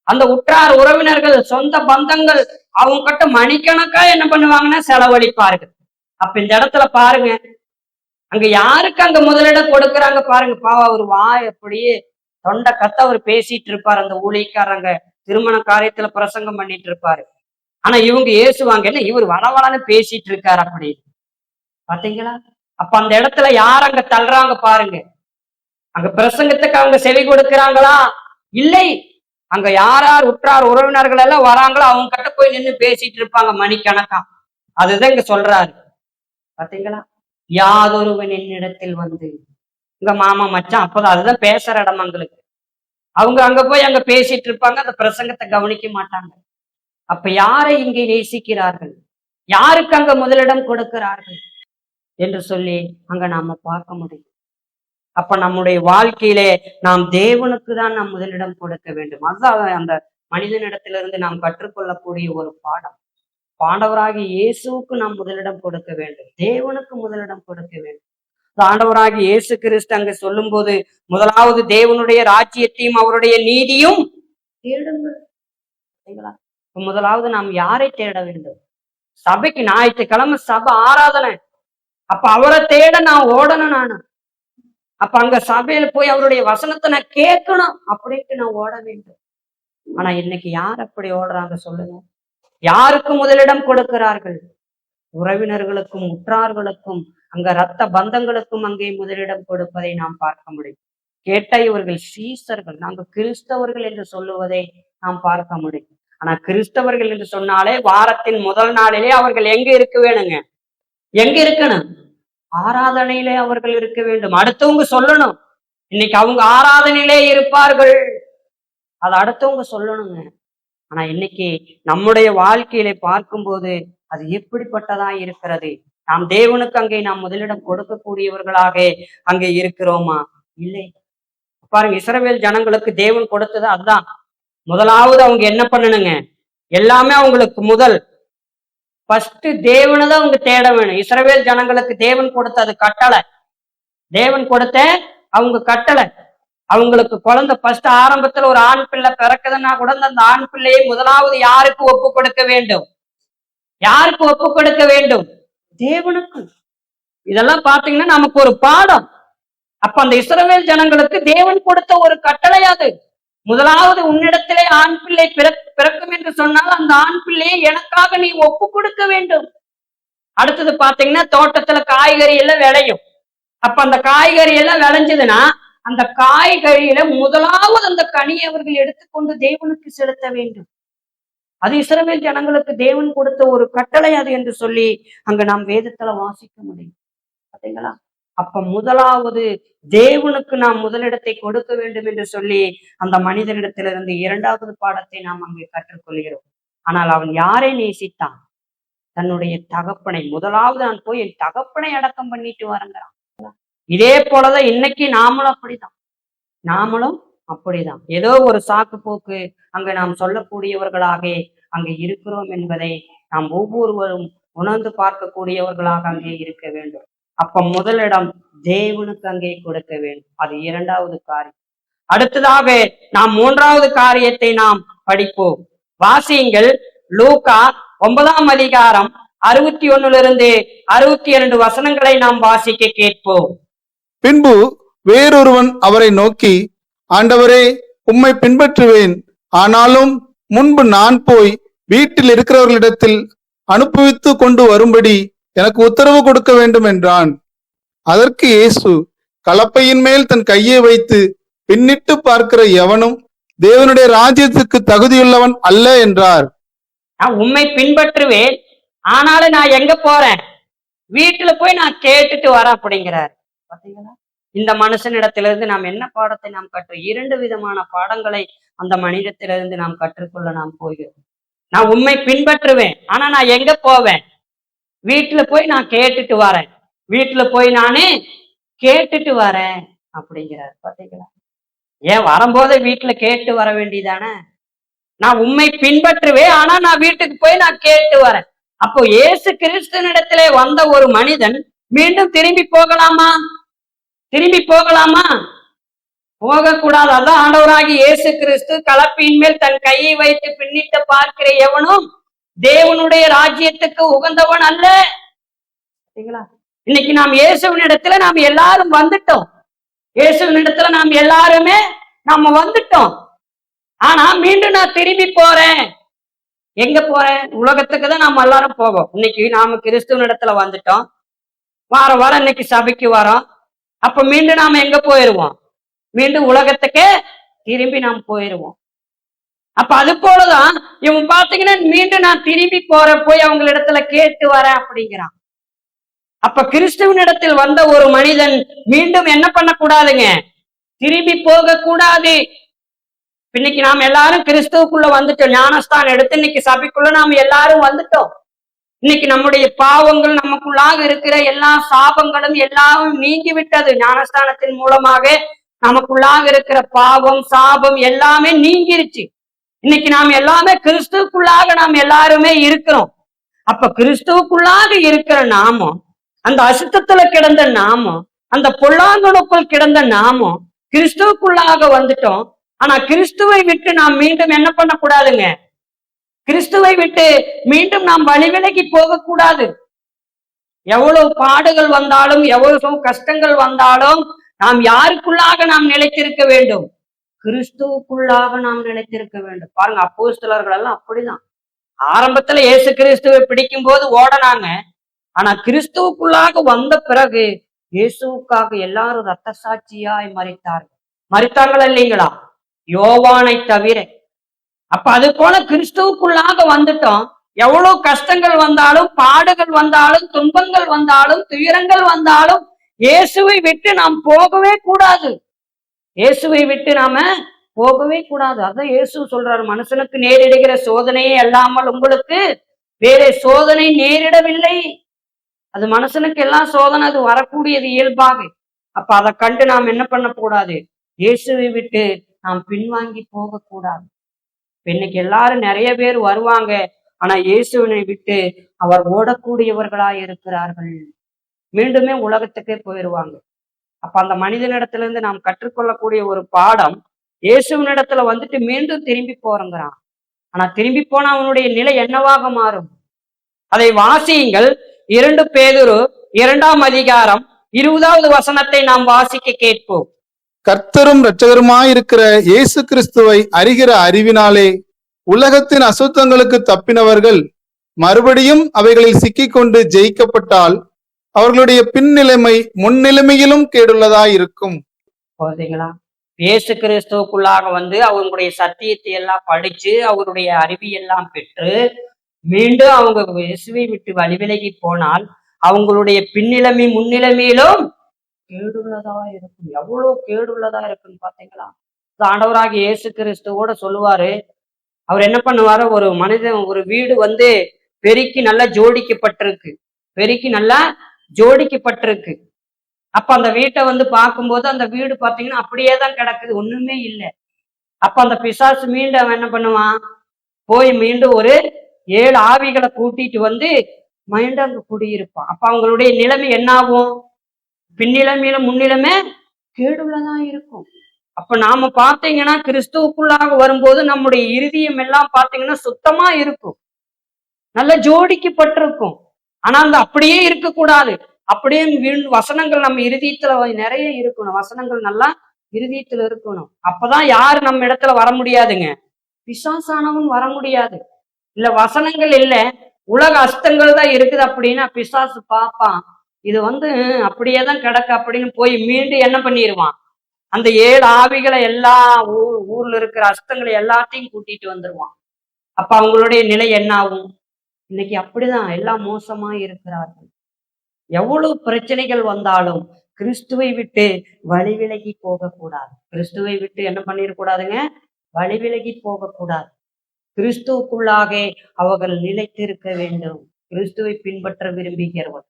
அந்த உற்றார் உறவினர்கள், சொந்த பந்தங்கள் அவங்க கிட்ட மணிக்கணக்கா என்ன பண்ணுவாங்கன்னா செலவழிப்பார்கள். அப்ப இந்த இடத்துல பாருங்க, அங்க யாருக்கு அங்க முதலிடம் கொடுக்குறாங்க பாருங்க. பாவா ஒரு வாய் அப்படியே தொண்டை கத்த அவர் பேசிட்டு இருப்பாரு. அந்த ஊழியக்காரங்க திருமண காரியத்துல பிரசங்கம் பண்ணிட்டு இருப்பாரு. ஆனா இவங்க ஏசுவாங்க, என்ன இவர் வளவளன்னு பேசிட்டு இருக்காரு அப்படின்னு. பாத்தீங்களா? அப்ப அந்த இடத்துல யார் அங்க தள்ளுறாங்க பாருங்க. அங்க பிரசங்கத்துக்கு அவங்க செவி கொடுக்கிறாங்களா? இல்லை. அங்க யார் யார் உற்றார் உறவினர்கள் எல்லாம் வராங்களோ அவங்க கிட்ட போய் நின்று பேசிட்டு இருப்பாங்க மணிக்கணக்கா. அதுதான் இங்க சொல்றாரு. பாத்தீங்களா? யாதொருவன் என்னிடத்தில் வந்து, இங்க மாமா மச்சான் அப்பதான் அதுதான் பேசுற இடம் அவங்களுக்கு. அவங்க அங்க போய் அங்க பேசிட்டு இருப்பாங்க, அந்த பிரசங்கத்தை கவனிக்க மாட்டாங்க. அப்ப யாரை இங்கே நேசிக்கிறார்கள்? யாருக்கு அங்க முதலிடம் கொடுக்கிறார்கள் என்று சொல்லி அங்க நாம பார்க்க முடியும். அப்ப நம்முடைய வாழ்க்கையிலே நாம் தேவனுக்கு தான் நாம் முதலிடம் கொடுக்க வேண்டும். அதுதான் அந்த மனிதனிடத்திலிருந்து நாம் கற்றுக்கொள்ளக்கூடிய ஒரு பாடம். ஆண்டவராகிய இயேசுவுக்கு நாம் முதலிடம் கொடுக்க வேண்டும், தேவனுக்கு முதலிடம் கொடுக்க வேண்டும். ஆண்டவராகிய இயேசு கிறிஸ்து அங்க சொல்லும் போது, முதலாவது தேவனுடைய ராஜ்யத்தையும் அவருடைய நீதியும் தேடுங்கள். முதலாவது நாம் யாரை தேட வேண்டும்? சபைக்கு ஞாயிற்றுக்கிழமை சபை ஆராதனை, அப்ப அவரை தேட நான் ஓடணும். நானு அப்ப அங்க சபையில போய் அவருடைய வசனத்தை நான் கேட்கணும் அப்படின்ட்டு நான் ஓட வேண்டும். ஆனா இன்னைக்கு யார் அப்படி ஓடுறாங்க சொல்லுங்க? யாருக்கு முதலிடம் கொடுக்கிறார்கள்? உறவினர்களுக்கும் உற்றார்களுக்கும் அங்க இரத்த பந்தங்களுக்கும் அங்கே முதலிடம் கொடுப்பதை நாம் பார்க்க முடியும். கேட்ட இவர்கள் சீசர்கள், நாங்க கிறிஸ்தவர்கள் என்று சொல்லுவதை நாம் பார்க்க முடியும். ஆனா கிறிஸ்தவர்கள் என்று சொன்னாலே வாரத்தின் முதல் நாளிலே அவர்கள் எங்க இருக்க வேணுங்க? எங்க இருக்கணும்? ஆராதனையிலே அவர்கள் இருக்க வேண்டும். அடுத்தவங்க சொல்லணும், இன்னைக்கு அவங்க ஆராதனையிலே இருப்பார்கள், அதை அடுத்தவங்க சொல்லணுங்க. ஆனா இன்னைக்கு நம்முடைய வாழ்க்கையில பார்க்கும்போது அது எப்படிப்பட்டதா இருக்கிறது? நாம் தேவனுக்கு அங்கே நாம் முதலிடம் கொடுக்கக்கூடியவர்களாக அங்கே இருக்கிறோமா? இல்லை. பாருங்க, இஸ்ரவேல் ஜனங்களுக்கு தேவன் கொடுத்தது அதுதான். முதலாவது அவங்க என்ன பண்ணணுங்க? எல்லாமே அவங்களுக்கு முதல் ஃபர்ஸ்ட் தேவனை தான் அவங்க தேட வேணும். இஸ்ரவேல் ஜனங்களுக்கு தேவன் கொடுத்தது கட்டளை, தேவன் கொடுத்த அவங்க கட்டளை. அவங்களுக்கு குழந்தை ஃபர்ஸ்ட் ஆரம்பத்துல ஒரு ஆண் பிள்ளை பிறக்குதுன்னா கூட அந்த ஆண் பிள்ளையை முதலாவது யாருக்கு ஒப்பு கொடுக்க வேண்டும்? யாருக்கு ஒப்பு கொடுக்க வேண்டும்? தேவனுக்கு. இதெல்லாம் பாத்தீங்கன்னா நமக்கு ஒரு பாடம். அப்ப அந்த இஸ்ரவேல் ஜனங்களுக்கு தேவன் கொடுத்த ஒரு கட்டளை அது. முதலாவது உன்னிடத்திலே ஆண் பிள்ளை பிறக்கும் என்று சொன்னால் அந்த ஆண் பிள்ளையை எனக்காக நீ ஒப்பு கொடுக்க வேண்டும். அடுத்தது பாத்தீங்கன்னா தோட்டத்துல காய்கறி எல்லாம் விளையும். அப்ப அந்த காய்கறி எல்லாம் விளைஞ்சதுன்னா அந்த காய்கறியில முதலாவது அந்த கனியை அவர்கள் எடுத்துக்கொண்டு தேவனுக்கு செலுத்த வேண்டும். அது இஸ்ரவேல் ஜனங்களுக்கு தேவன் கொடுத்த ஒரு கட்டளை அது என்று சொல்லி அங்க நாம் வேதத்துல வாசிக்க முடியும். பாத்தீங்களா? அப்ப முதலாவது தேவனுக்கு நாம் முதலிடத்தை கொடுக்க வேண்டும் என்று சொல்லி அந்த மனிதனிடத்திலிருந்து இரண்டாவது பாடத்தை நாம் அங்கே கற்றுக்கொள்கிறோம். ஆனால் அவன் யாரை நேசித்தான்? தன்னுடைய தகப்பனை. முதலாவது நான் போய் என் தகப்பனை அடக்கம் பண்ணிட்டு வரங்கிறான். இதே போலதான் இன்னைக்கு நாமளும் அப்படிதான் ஏதோ ஒரு சாக்கு போக்கு அங்க நாம் சொல்லக்கூடியவர்களாக அங்க இருக்கிறோம் என்பதை நாம் ஒவ்வொருவரும் உணர்ந்து பார்க்கக்கூடியவர்களாக அங்கே இருக்க வேண்டும். அப்ப முதலிடம் தேவனுக்கு அங்கே கொடுக்க வேண்டும். அது இரண்டாவது காரியம். அடுத்ததாக நாம் மூன்றாவது காரியத்தை நாம் படிப்போம். வாசியுங்கள். லூக்கா 9ஆம் அதிகாரம் 61 62 வசனங்களை நாம் வாசிக்க கேட்போம். பின்பு வேறொருவன் அவரை நோக்கி, ஆண்டவரே, உம்மை பின்பற்றுவேன், ஆனாலும் முன்பு நான் போய் வீட்டில் இருக்கிறவர்களிடத்தில் அனுப்புவித்து கொண்டு வரும்படி எனக்கு உத்தரவு கொடுக்க வேண்டும் என்றான். அதற்கு இயேசு, கலப்பையின் மேல் தன் கையை வைத்து பின்னிட்டு பார்க்கிற எவனும் தேவனுடைய ராஜ்யத்துக்கு தகுதியுள்ளவன் அல்ல என்றார். நான் உம்மை பின்பற்றுவேன், ஆனாலும் நான் எங்க போறேன்? வீட்டுல போய் நான் கேட்டுட்டு வரேன் அப்படிங்கிறார். பாத்தீங்களா? இந்த மனுஷனிடத்திலிருந்து நாம் என்ன பாடத்தை நாம் இரண்டு விதமான பாடங்களை அந்த மனிதத்திலிருந்து நாம் கற்றுக்கொள்ள நாம் போகிறோம். நான் உம்மை பின்பற்றுவேன், ஆனா நான் எங்க போவேன்? வீட்டுல போய் நான் கேட்டுட்டு வரேன், வீட்டுல போய் நானே கேட்டுட்டு வரேன் அப்படிங்கிறார். பாத்தீங்களா? ஏன் வரும்போதே வீட்டுல கேட்டு வர வேண்டியதானே? நான் உம்மை பின்பற்றுவேன், ஆனா நான் வீட்டுக்கு போய் நான் கேட்டு வரேன். அப்போ இயேசு கிறிஸ்துவினிடத்திலே வந்த ஒரு மனிதன் மீண்டும் திரும்பி போகலாமா? போகக்கூடாது. அதான் ஆண்டவராகி இயேசு கிறிஸ்து, கலப்பின் மேல் தன் கையை வைத்து பின்னிட்டு பார்க்கிற எவனும் தேவனுடைய ராஜ்யத்துக்கு உகந்தவன் அல்ல. இன்னைக்கு நாம் இயேசுவின் இடத்துல நாம் எல்லாரும் வந்துட்டோம். இயேசுவின் இடத்துல நாம் எல்லாருமே நாம வந்துட்டோம். ஆனா மீண்டும் நான் திரும்பி போறேன். எங்க போறேன்? உலகத்துக்கு தான் நாம் எல்லாரும் போவோம். இன்னைக்கு நாம கிறிஸ்துவின் இடத்துல வந்துட்டோம், வாரம் இன்னைக்கு சபைக்கு வரோம். அப்ப மீண்டும் நாம எங்க போயிருவோம்? மீண்டும் உலகத்துக்கே திரும்பி நாம் போயிருவோம். அப்ப அது போலதான் இவன் பாத்தீங்கன்னா மீண்டும் நான் திரும்பி போய் அவங்க இடத்துல கேட்டு வரேன் அப்படிங்கிறான். அப்ப கிறிஸ்துவின் இடத்தில் வந்த ஒரு மனிதன் மீண்டும் என்ன பண்ணக்கூடாதுங்க? திரும்பி போக கூடாது. இன்னைக்கு நாம் எல்லாரும் கிறிஸ்துவுக்குள்ள வந்துட்டோம். ஞானஸ்தானம் எடுத்து இன்னைக்கு சபைக்குள்ள நாம் எல்லாரும் வந்துட்டோம். இன்னைக்கு நம்முடைய பாவங்கள், நமக்குள்ளாக இருக்கிற எல்லா சாபங்களும் எல்லாம் நீங்கி விட்டது. ஞானஸ்தானத்தின் மூலமாக நமக்குள்ளாக இருக்கிற பாவம், சாபம் எல்லாமே நீங்கிருச்சு. இன்னைக்கு நாம் எல்லாமே கிறிஸ்துவுக்குள்ளாக நாம் எல்லாருமே இருக்கிறோம். அப்ப கிறிஸ்துவுக்குள்ளாக இருக்கிற நாமம், அந்த அசுத்தத்துல கிடந்த நாமம், அந்த பொல்லாங்கனுக்குள் கிடந்த நாமம் கிறிஸ்துவுக்குள்ளாக வந்துட்டோம். ஆனா கிறிஸ்துவை விட்டு நாம் மீண்டும் என்ன பண்ணக்கூடாதுங்க? கிறிஸ்துவை விட்டு மீண்டும் நாம் வழிவிலகி போகக்கூடாது. எவ்வளவு பாடுகள் வந்தாலும், எவ்வளவு கஷ்டங்கள் வந்தாலும் நாம் யாருக்குள்ளாக நாம் நிலைத்திருக்க வேண்டும்? கிறிஸ்துவுக்குள்ளாக நாம் நிலைத்திருக்க வேண்டும். பாருங்க, அப்போஸ்தலர்கள் எல்லாம் அப்படிதான். ஆரம்பத்துல இயேசு கிறிஸ்துவை பிடிக்கும் போது ஓடனாங்க. ஆனா கிறிஸ்துவுக்குள்ளாக வந்த பிறகு இயேசுவுக்காக எல்லாரும் ரத்த சாட்சியாய் மரித்தார்கள் இல்லைங்களா? யோவானை தவிர. அப்ப அது போல கிறிஸ்துவுக்குள்ளாக வந்துட்டோம். எவ்வளவு கஷ்டங்கள் வந்தாலும், பாடுகள் வந்தாலும், துன்பங்கள் வந்தாலும், துயரங்கள் வந்தாலும் இயேசுவை விட்டு நாம் போகவே கூடாது. இயேசுவை விட்டு நாம போகவே கூடாது. அதான் இயேசு சொல்றாரு, மனுஷனுக்கு நேரிடுகிற சோதனையே அல்லாமல் உங்களுக்கு வேற சோதனை நேரிடவில்லை. அது மனுஷனுக்கு எல்லாம் சோதனை, அது வரக்கூடியது இயல்பாக. அப்ப அதை கண்டு நாம் என்ன பண்ண கூடாது? இயேசுவை விட்டு நாம் பின்வாங்கி போக கூடாது. இன்னைக்கு எல்லாரும் நிறைய பேர் வருவாங்க, ஆனா இயேசுவினை விட்டு அவர் ஓடக்கூடியவர்களாய் இருக்கிறார்கள். மீண்டுமே உலகத்துக்கே போயிடுவாங்க. அப்ப அந்த மனிதனிடத்துல நாம் கற்றுக்கொள்ளக்கூடிய ஒரு பாடம், இயேசுவினிடத்துல வந்துட்டு மீண்டும் திரும்பி போறங்கிறான். ஆனா திரும்பி போனா அவனுடைய நிலை என்னவாக மாறும்? அதை வாசியுங்கள். 2 பேதுரு 2ஆம் அதிகாரம் 20வது வசனத்தை நாம் வாசிக்க கேட்போம். கர்த்தரும் இரட்சகருமாயிருக்கிற இயேசு கிறிஸ்துவை அறிகிற அறிவினாலே உலகத்தின் அசுத்தங்களுக்கு தப்பினவர்கள் மறுபடியும் அவைகளில் சிக்கிக்கொண்டு ஜெயிக்கப்பட்டால் அவர்களுடைய பின்னிலைமை முன்னிலைமையிலும் கேடுள்ளதாயிருக்கும். போதீங்களா? இயேசு கிறிஸ்துவுக்குள்ளாக வந்து அவங்களுடைய சத்தியத்தை எல்லாம் படிச்சு, அவருடைய அறிவியெல்லாம் பெற்று மீண்டும் அவங்க இயேசுவை விட்டு வழிவிலகி போனால் அவங்களுடைய பின்னிலைமை முன்னிலைமையிலும் கேடுள்ளதா இருக்கும். எவ்வளவு கேடுள்ளதா இருக்குன்னு பாத்தீங்களா? ஆண்டவராகிய இயேசு கிறிஸ்துவோட சொல்லுவாரு, அவர் என்ன பண்ணுவாரு, ஒரு மனிதன், ஒரு வீடு வந்து பெருக்கி நல்லா ஜோடிக்கப்பட்டிருக்கு. அப்ப அந்த வீட்டை வந்து பார்க்கும்போது அந்த வீடு பாத்தீங்கன்னா அப்படியே தான் கிடக்குது, ஒண்ணுமே இல்லை. அப்ப அந்த பிசாசு மீண்டும் அவன் என்ன பண்ணுவான், போய் மீண்டும் ஒரு 7 ஆவிகளை கூட்டிட்டு வந்து மீண்டும் அங்க குடியிருப்பான். அப்ப அவங்களுடைய நிலைமை என்ன ஆகும்? பின்னிலைமையில முன்னிலைமை கேடுள்ளதான் இருக்கும். அப்ப நாம பாத்தீங்கன்னா கிறிஸ்துவுக்குள்ளாக வரும்போது நம்முடைய இருதயம் எல்லாம் பாத்தீங்கன்னா சுத்தமா இருக்கும், நல்ல ஜோடிக்கப்பட்டிருக்கும். ஆனா அந்த அப்படியே இருக்கக்கூடாது. அப்படியே வசனங்கள் நம்ம இருதயத்துல நிறைய இருக்கணும். வசனங்கள் நல்லா இருதயத்துல இருக்கணும். அப்பதான் யாரு நம்ம இடத்துல வர முடியாதுங்க? பிசாசானவன் வர முடியாது. இல்ல வசனங்கள் இல்ல, உலக அஸ்தங்கள் தான் இருக்குது அப்படின்னா பிசாசு பார்ப்பான், இது வந்து அப்படியேதான் கிடக்கு அப்படின்னு போய் மீண்டும் என்ன பண்ணிடுவான், அந்த 7 ஆவிகளை எல்லா ஊர்ல இருக்கிற அஸ்தங்களை எல்லாத்தையும் கூட்டிட்டு வந்துருவான். அப்ப அவங்களுடைய நிலை என்ன ஆகும்? இன்னைக்கு அப்படிதான் எல்லாம் மோசமா இருக்கிறார்கள். எவ்வளவு பிரச்சனைகள் வந்தாலும் கிறிஸ்துவை விட்டு வழி விலகி போகக்கூடாது. கிறிஸ்துவை விட்டு என்ன பண்ணிடக்கூடாதுங்க? வழி விலகி போகக்கூடாது. கிறிஸ்துவுக்குள்ளாக அவர்கள் நிலைத்திருக்க வேண்டும். கிறிஸ்துவை பின்பற்ற விரும்புகிறவர்.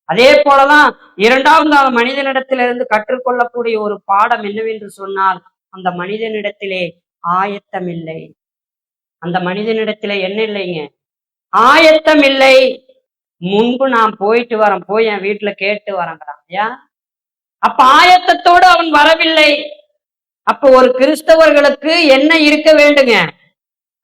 அதே போலதான் 2வது மனிதனிடத்திலிருந்து கற்றுக்கொள்ளக்கூடிய ஒரு பாடம் என்னவென்று சொன்னால், அந்த மனிதனிடத்திலே ஆயத்தம் இல்லை. அந்த மனிதனிடத்திலே என்ன இல்லைங்க? ஆயத்தம் இல்லை. முன்பு நான் போயிட்டு வரேன், போய் என் வீட்டுல கேட்டு வரேங்கிறான். ஏன்? அப்ப ஆயத்தத்தோடு அவன் வரவில்லை. அப்ப ஒரு கிறிஸ்தவர்களுக்கு என்ன இருக்க வேண்டுங்க?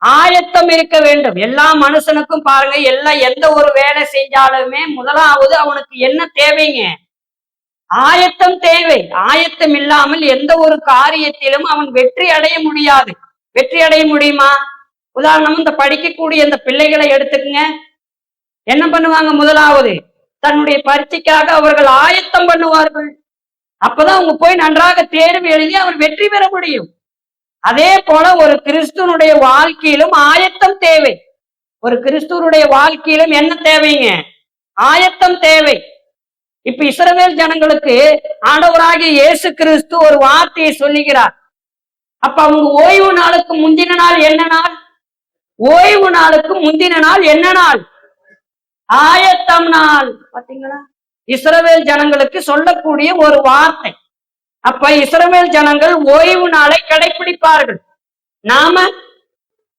ஆயத்தம் இருக்க வேண்டும். எல்லா மனுஷனுக்கும் பாருங்க, எல்லாம் எந்த ஒரு வேலை செஞ்சாலுமே முதலாவது அவனுக்கு என்ன தேவைங்க? ஆயத்தம் தேவை. ஆயத்தம் இல்லாமல் எந்த ஒரு காரியத்திலும் அவன் வெற்றி அடைய முடியாது. வெற்றி அடைய முடியுமா? உதாரணம், இந்த படிக்கக்கூடிய இந்த பிள்ளைகளை எடுத்துக்கங்க. என்ன பண்ணுவாங்க? முதலாவது தன்னுடைய பரீட்சைக்காக அவர்கள் ஆயத்தம் பண்ணுவார்கள். அப்பதான் அவங்க போய் நன்றாக தேர்வு எழுதி அவர் வெற்றி பெற முடியும். அதே போல ஒரு கிறிஸ்துவனுடைய வாழ்க்கையிலும் ஆயத்தம் தேவை. ஒரு கிறிஸ்துவனுடைய வாழ்க்கையிலும் என்ன தேவைங்க? ஆயத்தம் தேவை. இப்ப இஸ்ரவேல் ஜனங்களுக்கு ஆண்டவராகிய இயேசு கிறிஸ்து ஒரு வார்த்தையை சொல்லுகிறார். அப்ப அவங்க ஓய்வு நாளுக்கு முந்தின நாள் என்ன நாள்? ஓய்வு நாளுக்கு முந்தின நாள் என்ன நாள்? ஆயத்தம் நாள். பாத்தீங்களா? இஸ்ரவேல் ஜனங்களுக்கு சொல்லக்கூடிய ஒரு வார்த்தை. அப்ப இஸ்ரவேல் ஜனங்கள் ஓய்வு நாளை கடைபிடிப்பார்கள். நாம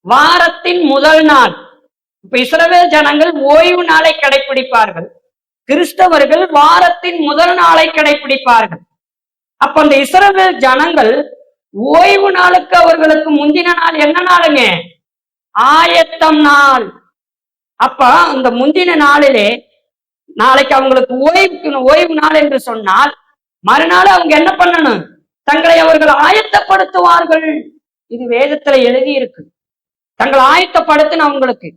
வாரத்தின் முதல் நாள் இப்ப இஸ்ரவேல் ஜனங்கள் ஓய்வு நாளை கடைபிடிப்பார்கள், கிறிஸ்தவர்கள் வாரத்தின் முதல் நாளை கடைபிடிப்பார்கள். அப்ப அந்த இஸ்ரவேல் ஜனங்கள் ஓய்வு நாளுக்கு அவர்களுக்கு முந்தின நாள் என்ன நாளுங்க? ஆயத்தம் நாள். அப்ப அந்த முந்தின நாளிலே நாளைக்கு அவங்களுக்கு ஓய்வு நாள் என்று சொன்னால் மறுநாள் அவங்க என்ன பண்ணணும்? தங்களை அவர்கள் ஆயத்தப்படுத்துவார்கள். இது வேதத்துல எழுதி இருக்கு, தங்களை ஆயத்தப்படுத்தணும் அவங்களுக்கு.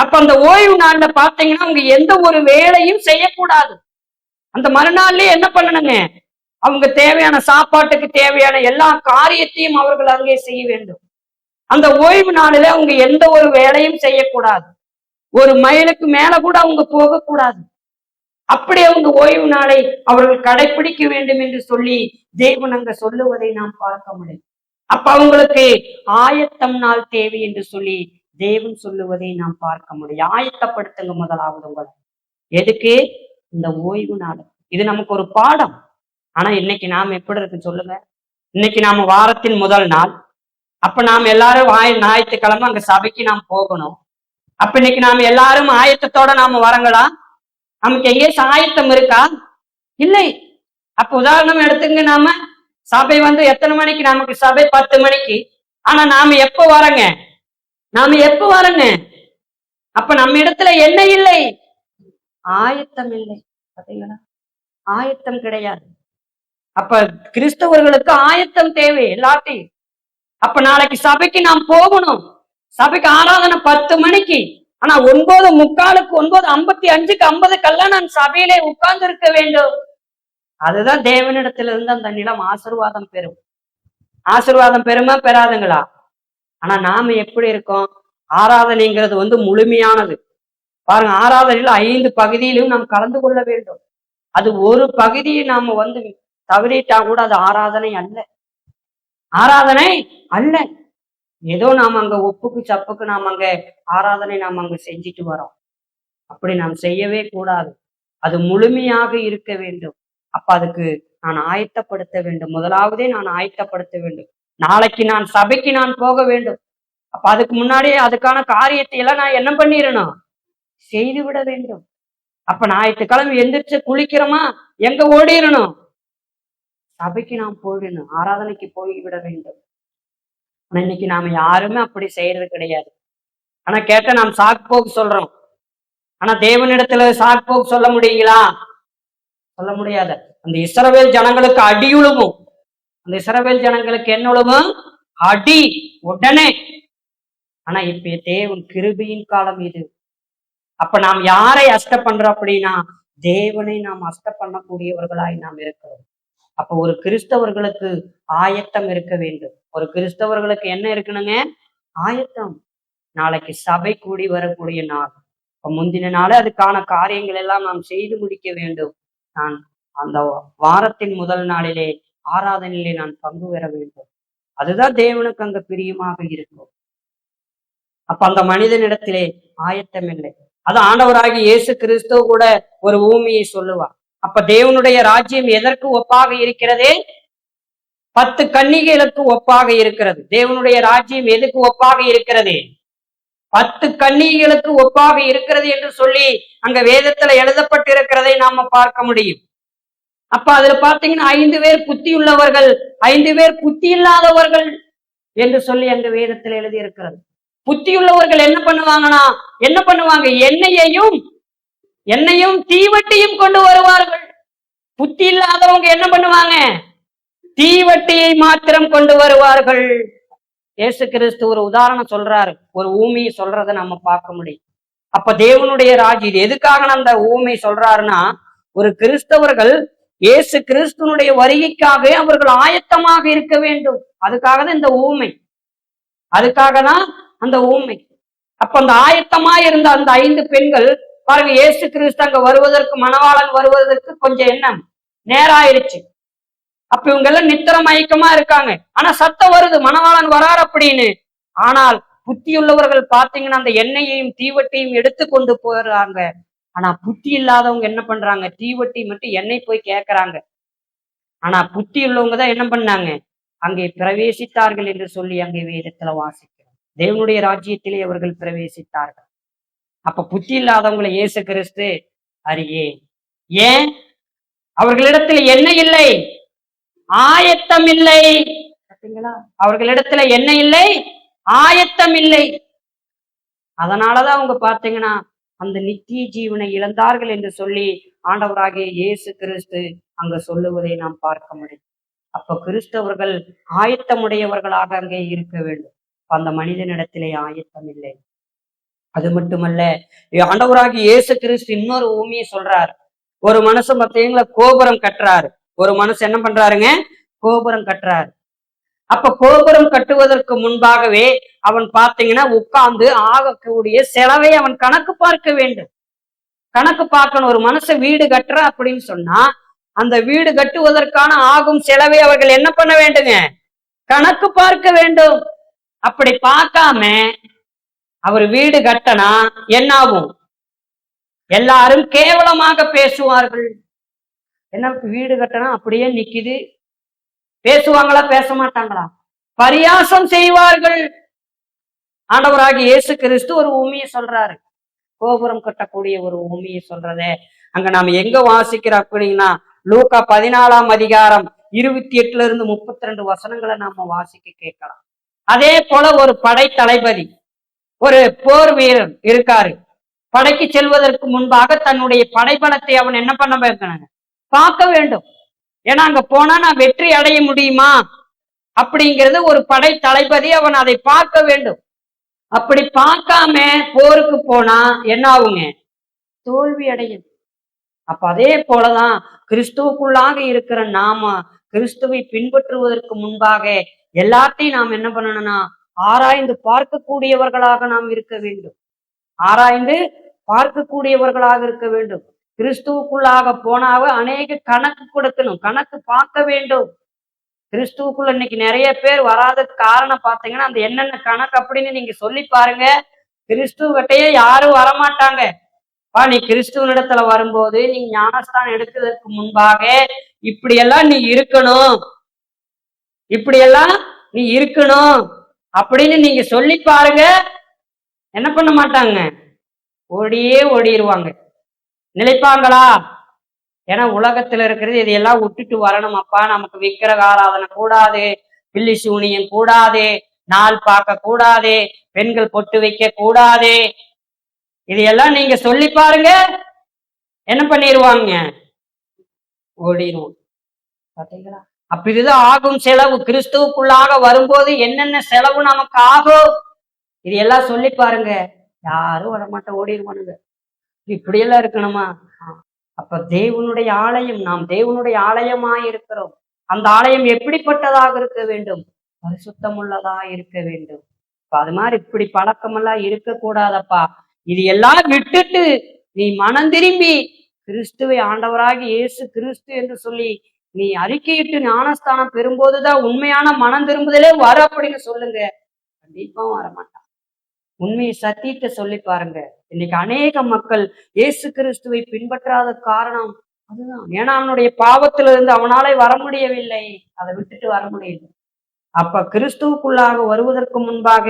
அப்ப அந்த ஓய்வு நாள்ல பாத்தீங்கன்னா அவங்க எந்த ஒரு வேலையும் செய்யக்கூடாது. அந்த மறுநாள்லயே என்ன பண்ணணுங்க? அவங்க தேவையான சாப்பாட்டுக்கு தேவையான எல்லா காரியத்தையும் அவர்கள் அங்கே செய்ய வேண்டும். அந்த ஓய்வு நாளில அவங்க எந்த ஒரு வேலையும் செய்யக்கூடாது. ஒரு மைலுக்கு மேல கூட அவங்க போகக்கூடாது. அப்படி அவங்க ஓய்வு நாளை அவர்கள் கடைபிடிக்க வேண்டும் என்று சொல்லி தேவன் அங்க சொல்லுவதை நாம் பார்க்க முடியும். அப்ப அவங்களுக்கு ஆயத்தம் நாள் தேவை என்று சொல்லி தேவன் சொல்லுவதை நாம் பார்க்க முடியும். ஆயத்தப்படுத்துங்க முதலாவது உங்களை. எதுக்கு? இந்த ஓய்வு நாள். இது நமக்கு ஒரு பாடம். ஆனா இன்னைக்கு நாம எப்படி இருக்கு சொல்லுங்க? இன்னைக்கு நாம வாரத்தின் முதல் நாள். அப்ப நாம் எல்லாரும் ஞாயிற்றுக்கிழமை அங்க சபைக்கு நாம் போகணும். அப்ப இன்னைக்கு நாம எல்லாரும் ஆயத்தத்தோட நாம வரங்களா? நமக்கு எங்கேயும் ஆயத்தம் இருக்கா? இல்லை. அப்ப உதாரணம் எடுத்துங்க, நாம சபை எத்தனை மணிக்கு? நமக்கு சபை 10 மணிக்கு. ஆனா நாம எப்ப வரங்க? அப்ப நம்ம இடத்துல என்ன இல்லை? ஆயத்தம் இல்லை. பாத்தீங்களா? ஆயத்தம் கிடையாது. அப்ப கிறிஸ்தவர்களுக்கு ஆயத்தம் தேவை எல்லாத்தையும். அப்ப நாளைக்கு சபைக்கு நாம் போகணும். சபைக்கு ஆராதனை 10 மணிக்கு. ஆனா 9:45, 9:55, 50 நான் சபையிலே உட்கார்ந்து இருக்க வேண்டும். அதுதான் தேவனிடத்திலிருந்து அந்த நிலம் ஆசீர்வாதம் பெறும். ஆசீர்வாதம் பெறுமா பெறாதுங்களா? ஆனா நாம எப்படி இருக்கோம்? ஆராதனைங்கிறது முழுமையானது. பாருங்க, ஆராதனையில 5 பகுதியிலும் நாம் கலந்து கொள்ள வேண்டும். அது ஒரு பகுதியை நாம தவறிட்டா கூட அது ஆராதனை அல்ல. ஆராதனை அல்ல. ஏதோ நாம அங்க ஒப்புக்கு சப்புக்கு நாம அங்க ஆராதனை நாம் அங்க செஞ்சுட்டு வரோம். அப்படி நாம் செய்யவே கூடாது. அது முழுமையாக இருக்க வேண்டும். அப்ப அதுக்கு நான் ஆயத்தப்படுத்த வேண்டும். முதலாவதே நான் ஆயத்தப்படுத்த வேண்டும். நாளைக்கு நான் சபைக்கு நான் போக வேண்டும். அப்ப அதுக்கு முன்னாடியே அதுக்கான காரியத்தை எல்லாம் நான் என்ன பண்ணிடணும்? செய்து விட வேண்டும். அப்ப ஞாயிற்றுக்கிழமை எந்திரிச்சு குளிக்கிறோமா, எங்க ஓடிடணும்? சபைக்கு நாம் போயிடணும், ஆராதனைக்கு போய்விட வேண்டும். ஆனா இன்னைக்கு நாம யாருமே அப்படி செய்யறது கிடையாது. ஆனா கேட்ட நாம் சாக்கு போக்கு சொல்றோம். ஆனா தேவனிடத்துல சாக்கு போக்கு சொல்ல முடியுங்களா? சொல்ல முடியாது. அந்த இஸ்ரவேல் ஜனங்களுக்கு அடி உழுவும். அந்த இஸ்ரவேல் ஜனங்களுக்கு என்ன உழுவும்? அடி உடனே. ஆனா இப்ப தேவன் கிருபையின் காலம் இது. அப்ப நாம் யாரை அஷ்ட பண்றோம் அப்படின்னா தேவனை நாம் அஷ்ட பண்ணக்கூடியவர்களாய் நாம் இருக்கிறோம். அப்ப ஒரு கிறிஸ்தவர்களுக்கு ஆயத்தம் இருக்க வேண்டும். ஒரு கிறிஸ்தவர்களுக்கு என்ன இருக்கணுங்க? ஆயத்தம். நாளைக்கு சபை கூடி வரக்கூடிய நாள். இப்ப முந்தின நாளே அதுக்கான காரியங்கள் எல்லாம் நாம் செய்து முடிக்க வேண்டும். நான் அந்த வாரத்தின் முதல் நாளிலே ஆராதனையிலே நான் பங்கு பெற வேண்டும். அதுதான் தேவனுக்கு அங்க பிரியமாக இருக்கும். அப்ப அந்த மனிதனிடத்திலே ஆயத்தம் இல்லை. அது ஆண்டவராகி இயேசு கிறிஸ்து கூட ஒரு ஊமையை சொல்லுவார். அப்ப தேவனுடைய ராஜ்யம் எதற்கு ஒப்பாக இருக்கிறது? 10 கன்னிகைகளுக்கு ஒப்பாக இருக்கிறது. தேவனுடைய ராஜ்யம் எதுக்கு ஒப்பாக இருக்கிறது? 10 கன்னிகைகளுக்கு ஒப்பாக இருக்கிறது என்று சொல்லி அங்க வேதத்துல எழுதப்பட்டிருக்கிறதை நாம பார்க்க முடியும். அப்ப அதுல பாத்தீங்கன்னா 5 பேர் புத்தி உள்ளவர்கள், 5 பேர் புத்தி இல்லாதவர்கள் என்று சொல்லி அங்க வேதத்துல எழுதி இருக்கிறது. புத்தியுள்ளவர்கள் என்ன பண்ணுவாங்க? எண்ணெயையும் தீவட்டியும் கொண்டு வருவார்கள். புத்தி இல்லாதவங்க என்ன பண்ணுவாங்க? தீவட்டியை மாத்திரம் கொண்டு வருவார்கள். இயேசு கிறிஸ்து ஒரு உதாரணம் சொல்றாரு, ஒரு ஊமையை சொல்றதை நம்ம பார்க்க முடியும். அப்ப தேவனுடைய ராஜ்யம் இது எதுக்காக அந்த ஊமை சொல்றாருன்னா, ஒரு கிறிஸ்தவர்கள் இயேசு கிறிஸ்துவனுடைய வருகைக்காக அவர்கள் ஆயத்தமாக இருக்க வேண்டும். அதுக்காக தான் இந்த ஊமை. அதுக்காக தான் அந்த ஊமை. அப்ப அந்த ஆயத்தமா இருந்த அந்த 5 பெண்கள் பாருங்க, இயேசு கிறிஸ்து அங்க வருவதற்கு, மணவாளன் வருவதற்கு கொஞ்சம் எண்ணம் நேரம் ஆயிடுச்சு. அப்ப இவங்க எல்லாம் நித்திர மயக்கமா இருக்காங்க. ஆனா சத்தம் வருது, மணவாளன் வரார் அப்படின்னு. ஆனால் புத்தியுள்ளவர்கள் பாத்தீங்கன்னா அந்த எண்ணெயையும் தீவட்டியும் எடுத்து கொண்டு போறாங்க. ஆனா புத்தி இல்லாதவங்க என்ன பண்றாங்க? தீவட்டி மட்டும் எண்ணெய் போய் கேட்கறாங்க. ஆனா புத்தி உள்ளவங்க தான் என்ன பண்ணாங்க? அங்கே பிரவேசித்தார்கள் என்று சொல்லி அங்கே வேதத்துல வாசிக்கிறோம். தேவனுடைய ராஜ்யத்திலே அவர்கள் பிரவேசித்தார்கள். அப்ப புத்தி இல்லாதவங்களை இயேசு கிறிஸ்து அறியே. ஏன்? அவர்களிடத்துல என்ன இல்லை? ஆயத்தம் இல்லை. பார்த்தீங்களா? அவர்களிடத்துல என்ன இல்லை? ஆயத்தம் இல்லை. அதனாலதான் அவங்க பார்த்தீங்கன்னா அந்த நித்திய ஜீவனை இழந்தார்கள் என்று சொல்லி ஆண்டவராகிய இயேசு கிறிஸ்து அங்க சொல்லுவதை நாம் பார்க்க முடியும். அப்ப கிறிஸ்தவர்கள் ஆயத்தமுடையவர்களாக அங்கே இருக்க வேண்டும். அந்த மனிதனிடத்திலே ஆயத்தம் இல்லை. அது மட்டுமல்ல, ஆண்டவராகிய இயேசு கிறிஸ்து இன்னொரு ஊமையை சொல்றாரு. ஒரு மனுஷன் பார்த்தீங்களா கோபுரம் கட்டுறாரு. ஒரு மனுஷன் என்ன பண்றாருங்க? கோபுரம் கட்டுறாரு. அப்ப கோபுரம் கட்டுவதற்கு முன்பாகவே அவன் பார்த்தீங்கன்னா உட்கார்ந்து ஆகக்கூடிய செலவை அவன் கணக்கு பார்க்க வேண்டும். கணக்கு பார்க்கணும். ஒரு மனுஷன் வீடு கட்டுற அப்படின்னு சொன்னா அந்த வீடு கட்டுவதற்கான ஆகும் செலவை அவர்கள் என்ன பண்ண வேண்டுங்க? கணக்கு பார்க்க வேண்டும். அப்படி பார்க்காம அவர் வீடு கட்டனா என்ன ஆகும்? எல்லாரும் கேவலமாக பேசுவார்கள். என்ன வீடு கட்டனா அப்படியே நிக்குது, பேசுவாங்களா? பேச மாட்டாங்களா? பரியாசம் செய்வார்கள். ஆண்டவராகிய இயேசு கிறிஸ்து ஒரு உண்மையை சொல்றாரு. கோபுரம் கட்டக்கூடிய ஒரு உண்மையை சொல்றதே அங்க நாம எங்க வாசிக்கிறோம் அப்படின்னா லூக்கா 14ஆம் அதிகாரம் 28 இருந்து 32 வசனங்களை நாம வாசிக்க கேட்கலாம். அதே போல ஒரு படை தளபதி, ஒரு போர் வீரர் இருக்காரு. படைக்கு செல்வதற்கு முன்பாக தன்னுடைய படைபலத்தை அவன் என்ன பண்ண வைக்கணும்? பார்க்க வேண்டும். ஏன்னா அங்க போனா நான் வெற்றி அடைய முடியுமா அப்படிங்கிறது ஒரு படை தளபதி அவன் அதை பார்க்க வேண்டும். அப்படி பார்க்காம போருக்கு போனா என்ன ஆகுங்க? தோல்வி அடையும். அப்ப அதே போலதான் கிறிஸ்துவுக்குள்ளாக இருக்கிற நாம கிறிஸ்துவை பின்பற்றுவதற்கு முன்பாக எல்லாத்தையும் நாம் என்ன பண்ணணும்னா ஆராய்ந்து பார்க்கக்கூடியவர்களாக நாம் இருக்க வேண்டும். ஆராய்ந்து பார்க்கக்கூடியவர்களாக இருக்க வேண்டும். கிறிஸ்துவுக்குள்ளாக போனாவ அநேக கணக்கு கொடுக்கணும், கணக்கு பார்க்க வேண்டும். கிறிஸ்துவுக்குள்ள இன்னைக்கு நிறைய பேர் வராததுக்கு காரணம் பார்த்தீங்கன்னா அந்த என்னென்ன கணக்கு அப்படின்னு நீங்க சொல்லி பாருங்க. கிறிஸ்துவட்டையே யாரும் வரமாட்டாங்க. நீ கிறிஸ்துவனிடத்துல வரும்போது நீங்க ஞானஸ்தானம் எடுக்கிறதுக்கு முன்பாக இப்படியெல்லாம் நீ இருக்கணும், இப்படியெல்லாம் நீ இருக்கணும் அப்படின்னு நீங்க சொல்லி பாருங்க. என்ன பண்ண மாட்டாங்க? ஓடியே ஓடிடுவாங்க. நினைப்பாங்களா? ஏன்னா உலகத்துல இருக்கிறது இதையெல்லாம் விட்டுட்டு வரணும். அப்பா நமக்கு விக்கிரக ஆராதனை கூடாது, பில்லி சூனியம் கூடாது, நாள் பார்க்க கூடாது, பெண்கள் பொட்டு வைக்க கூடாது, இதையெல்லாம் நீங்க சொல்லி பாருங்க. என்ன பண்ணிடுவாங்க? ஓடிடுவோம். பாத்தீங்களா? அப்ப இதுதான் ஆகும் செலவு. கிறிஸ்துவுக்குள்ளாக வரும்போது என்னென்ன செலவு நமக்கு ஆகும் இதையெல்லாம் சொல்லி பாருங்க. யாரும் வரமாட்ட, ஓடிடுவானுங்க. இப்படியெல்லாம் இருக்கணுமா? அப்ப தேவனுடைய ஆலயம், நாம் தேவனுடைய ஆலயமாய் இருக்கிறோம். அந்த ஆலயம் எப்படிப்பட்டதாக இருக்க வேண்டும்? பரிசுத்தம் உள்ளதா இருக்க வேண்டும். அது மாதிரி இப்படி பழக்கமெல்லாம் இருக்கக்கூடாதப்பா. இது எல்லாம் விட்டுட்டு நீ மனம் திரும்பி கிறிஸ்துவை ஆண்டவராகி இயேசு கிறிஸ்து என்று சொல்லி நீ அறிக்கையிட்டு ஞானஸ்தானம் பெறும்போதுதான் உண்மையான மனம் திரும்புதலே வர அப்படின்னு சொல்லுங்க. கண்டிப்பா வரமாட்டான். உண்மையை சத்தியத்தை சொல்லி பாருங்க. இன்னைக்கு அநேக மக்கள் இயேசு கிறிஸ்துவை பின்பற்றாத காரணம் அதுதான். ஏன்னா அவனுடைய பாவத்திலிருந்து அவனாலே வர முடியவில்லை, அதை விட்டுட்டு வர முடியல. அப்ப கிறிஸ்துவுக்குள்ளாக வருவதற்கு முன்பாக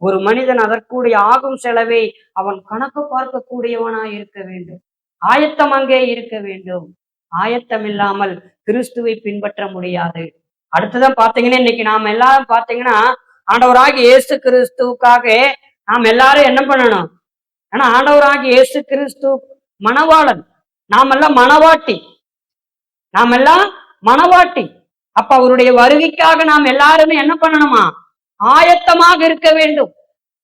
ஒரு மனிதன் அதற்குடைய ஆகும் செலவை அவன் கணக்கு பார்க்கக்கூடியவனாய் இருக்க வேண்டும். ஆயத்தம் அங்கே இருக்க வேண்டும். ஆயத்தம் இல்லாமல் கிறிஸ்துவை பின்பற்ற முடியாது. அடுத்ததான் பாத்தீங்கன்னா இன்னைக்கு நாம எல்லாரும் பாத்தீங்கன்னா ஆண்டவராகி இயேசு கிறிஸ்துவுக்காக நாம் எல்லாரும் என்ன பண்ணணும்? ஆனா ஆண்டவராகி இயேசு கிறிஸ்து மணவாளன், நாமெல்லாம் மணவாட்டி, நாமெல்லாம் மணவாட்டி. அப்ப அவருடைய வருகைக்காக நாம் எல்லாருமே என்ன பண்ணணுமா? ஆயத்தமாக இருக்க வேண்டும்.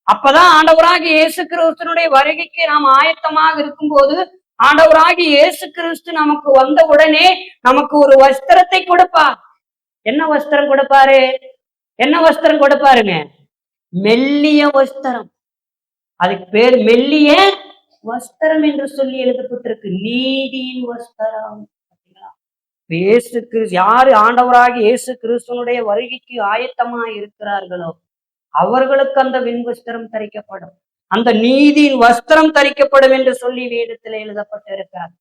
அப்பதான் ஆண்டவராகி இயேசு கிறிஸ்துனுடைய வருகைக்கு நாம் ஆயத்தமாக இருக்கும்போது ஆண்டவராகி இயேசு கிறிஸ்து நமக்கு வந்த உடனே நமக்கு ஒரு வஸ்திரத்தை கொடுப்பார். என்ன வஸ்திரம் கொடுப்பாரு? என்ன வஸ்திரம் கொடுப்பாருங்க? மெல்லிய வஸ்திரம். அதுக்கு பேர் மெல்லிய வஸ்திரம் என்று சொல்லி எழுதப்பட்டிருக்கு. நீதியின் வஸ்திரம். இயேசு கிறிஸ்து யாரு ஆண்டவராகி இயேசு கிறிஸ்துவனுடைய வருகைக்கு ஆயத்தமா இருக்கிறார்களோ அவர்களுக்கு அந்த விண்வஸ்திரம் தரிக்கப்படும், அந்த நீதியின் வஸ்திரம் தரிக்கப்படும் என்று சொல்லி வேதத்தில் எழுதப்பட்டிருக்கிறார்.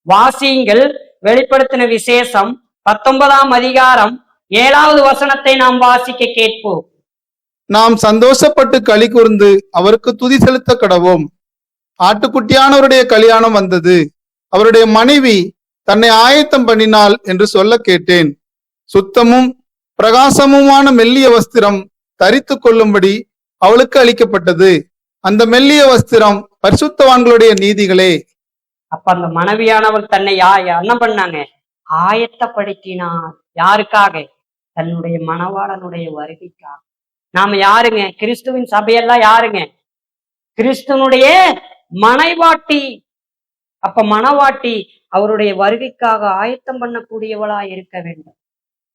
வாசியுங்கள். வெளிப்படுத்தின விசேஷம் 19ஆம் அதிகாரம் 7வது வசனத்தை நாம் வாசிக்க கேட்போம். நாம் சந்தோஷப்பட்டு களி கூர்ந்து அவருக்கு துதி செலுத்த கடவோம். ஆட்டுக்குட்டியானவருடைய கல்யாணம் வந்தது, அவருடைய மனைவி தன்னை ஆயத்தம் பண்ணினாள் என்று சொல்ல கேட்டேன். சுத்தமும் பிரகாசமுமான மெல்லிய வஸ்திரம் தரித்து கொள்ளும்படி அவளுக்கு அளிக்கப்பட்டது. அந்த மெல்லிய வஸ்திரம் பரிசுத்தவான்களுடைய நீதிகளே. அப்ப அந்த மனைவியானவள் தன்னை என்ன பண்ணாங்க? ஆயத்தப்படுத்தினார். யாருக்காக? தன்னுடைய மணவாளனுடைய வருகைக்காக. நாம யாருங்க? கிறிஸ்துவின் சபையெல்லாம் யாருங்க? கிறிஸ்துவனுடைய மனைவாட்டி. அப்ப மணவாட்டி அவருடைய வருகைக்காக ஆயத்தம் பண்ணக்கூடியவளா இருக்க வேண்டும்.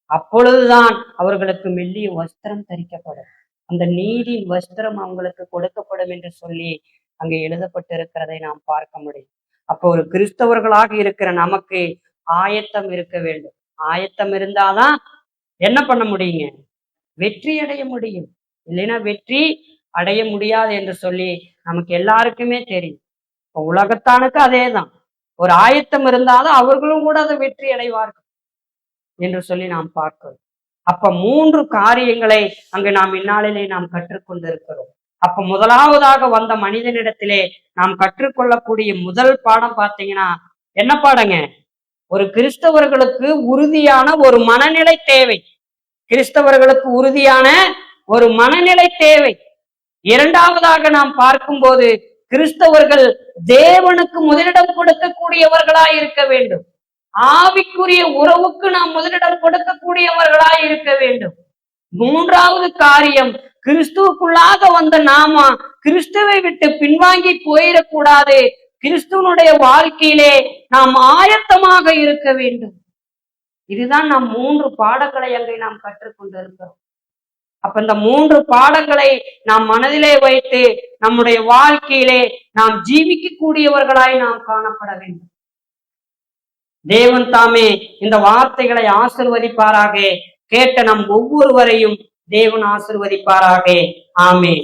அப்பொழுதுதான் அவர்களுக்கு மெல்லிய வஸ்திரம் தரிக்கப்படும், அந்த நீதியின் வஸ்திரம் அவங்களுக்கு கொடுக்கப்படும் என்று சொல்லி அங்கே எழுதப்பட்டிருக்கிறதை நாம் பார்க்க முடியும். அப்போ ஒரு கிறிஸ்தவர்களாக இருக்கிற நமக்கு ஆயத்தம் இருக்க வேண்டும். ஆயத்தம் இருந்தாதான் என்ன பண்ண முடியுங்க? வெற்றி அடைய முடியும். இல்லைன்னா வெற்றி அடைய முடியாது என்று சொல்லி நமக்கு எல்லாருக்குமே தெரியும். இப்போ உலகத்தானுக்கு அதேதான். ஒரு ஆயத்தம் இருந்தாதான் அவர்களும் கூட அதை வெற்றி அடைவார்கள் என்று சொல்லி நாம் பார்க்கிறோம். அப்ப 3 காரியங்களை அங்கு நாம் இந்நாளிலே நாம் கற்றுக்கொண்டிருக்கிறோம். அப்ப முதலாவதாக வந்த மனிதனிடத்திலே நாம் கற்றுக்கொள்ளக்கூடிய முதல் பாடம் பார்த்தீங்கன்னா என்ன பாடங்க? ஒரு கிறிஸ்தவர்களுக்கு உறுதியான ஒரு மனநிலை தேவை. கிறிஸ்தவர்களுக்கு உறுதியான ஒரு மனநிலை தேவை. இரண்டாவதாக நாம் பார்க்கும்போது கிறிஸ்தவர்கள் தேவனுக்கு முதலிடம் கொடுக்கக்கூடியவர்களாய் இருக்க வேண்டும். ஆவிக்குரிய உறவுக்கு நாம் முதலிடம் கொடுக்கக்கூடியவர்களாய் இருக்க வேண்டும். மூன்றாவது காரியம், கிறிஸ்துவுக்குள்ளாக வந்த நாம கிறிஸ்துவை விட்டு பின்வாங்கி போயிடக்கூடாது. கிறிஸ்துவனுடைய வாழ்க்கையிலே நாம் ஆயத்தமாக இருக்க வேண்டும். இதுதான் நாம் 3 பாடங்களை அங்கே நாம் கற்றுக்கொண்டிருக்கிறோம். அப்ப இந்த 3 பாடங்களை நாம் மனதிலே வைத்து நம்முடைய வாழ்க்கையிலே நாம் ஜீவிக்க கூடியவர்களாய் நாம் காணப்பட வேண்டும். தேவன் தாமே இந்த வார்த்தைகளை ஆசீர்வதிப்பாராக. கேட்ட நம் ஒவ்வொருவரையும் தேவன் ஆசீர்வதிப்பாராக. ஆமென்.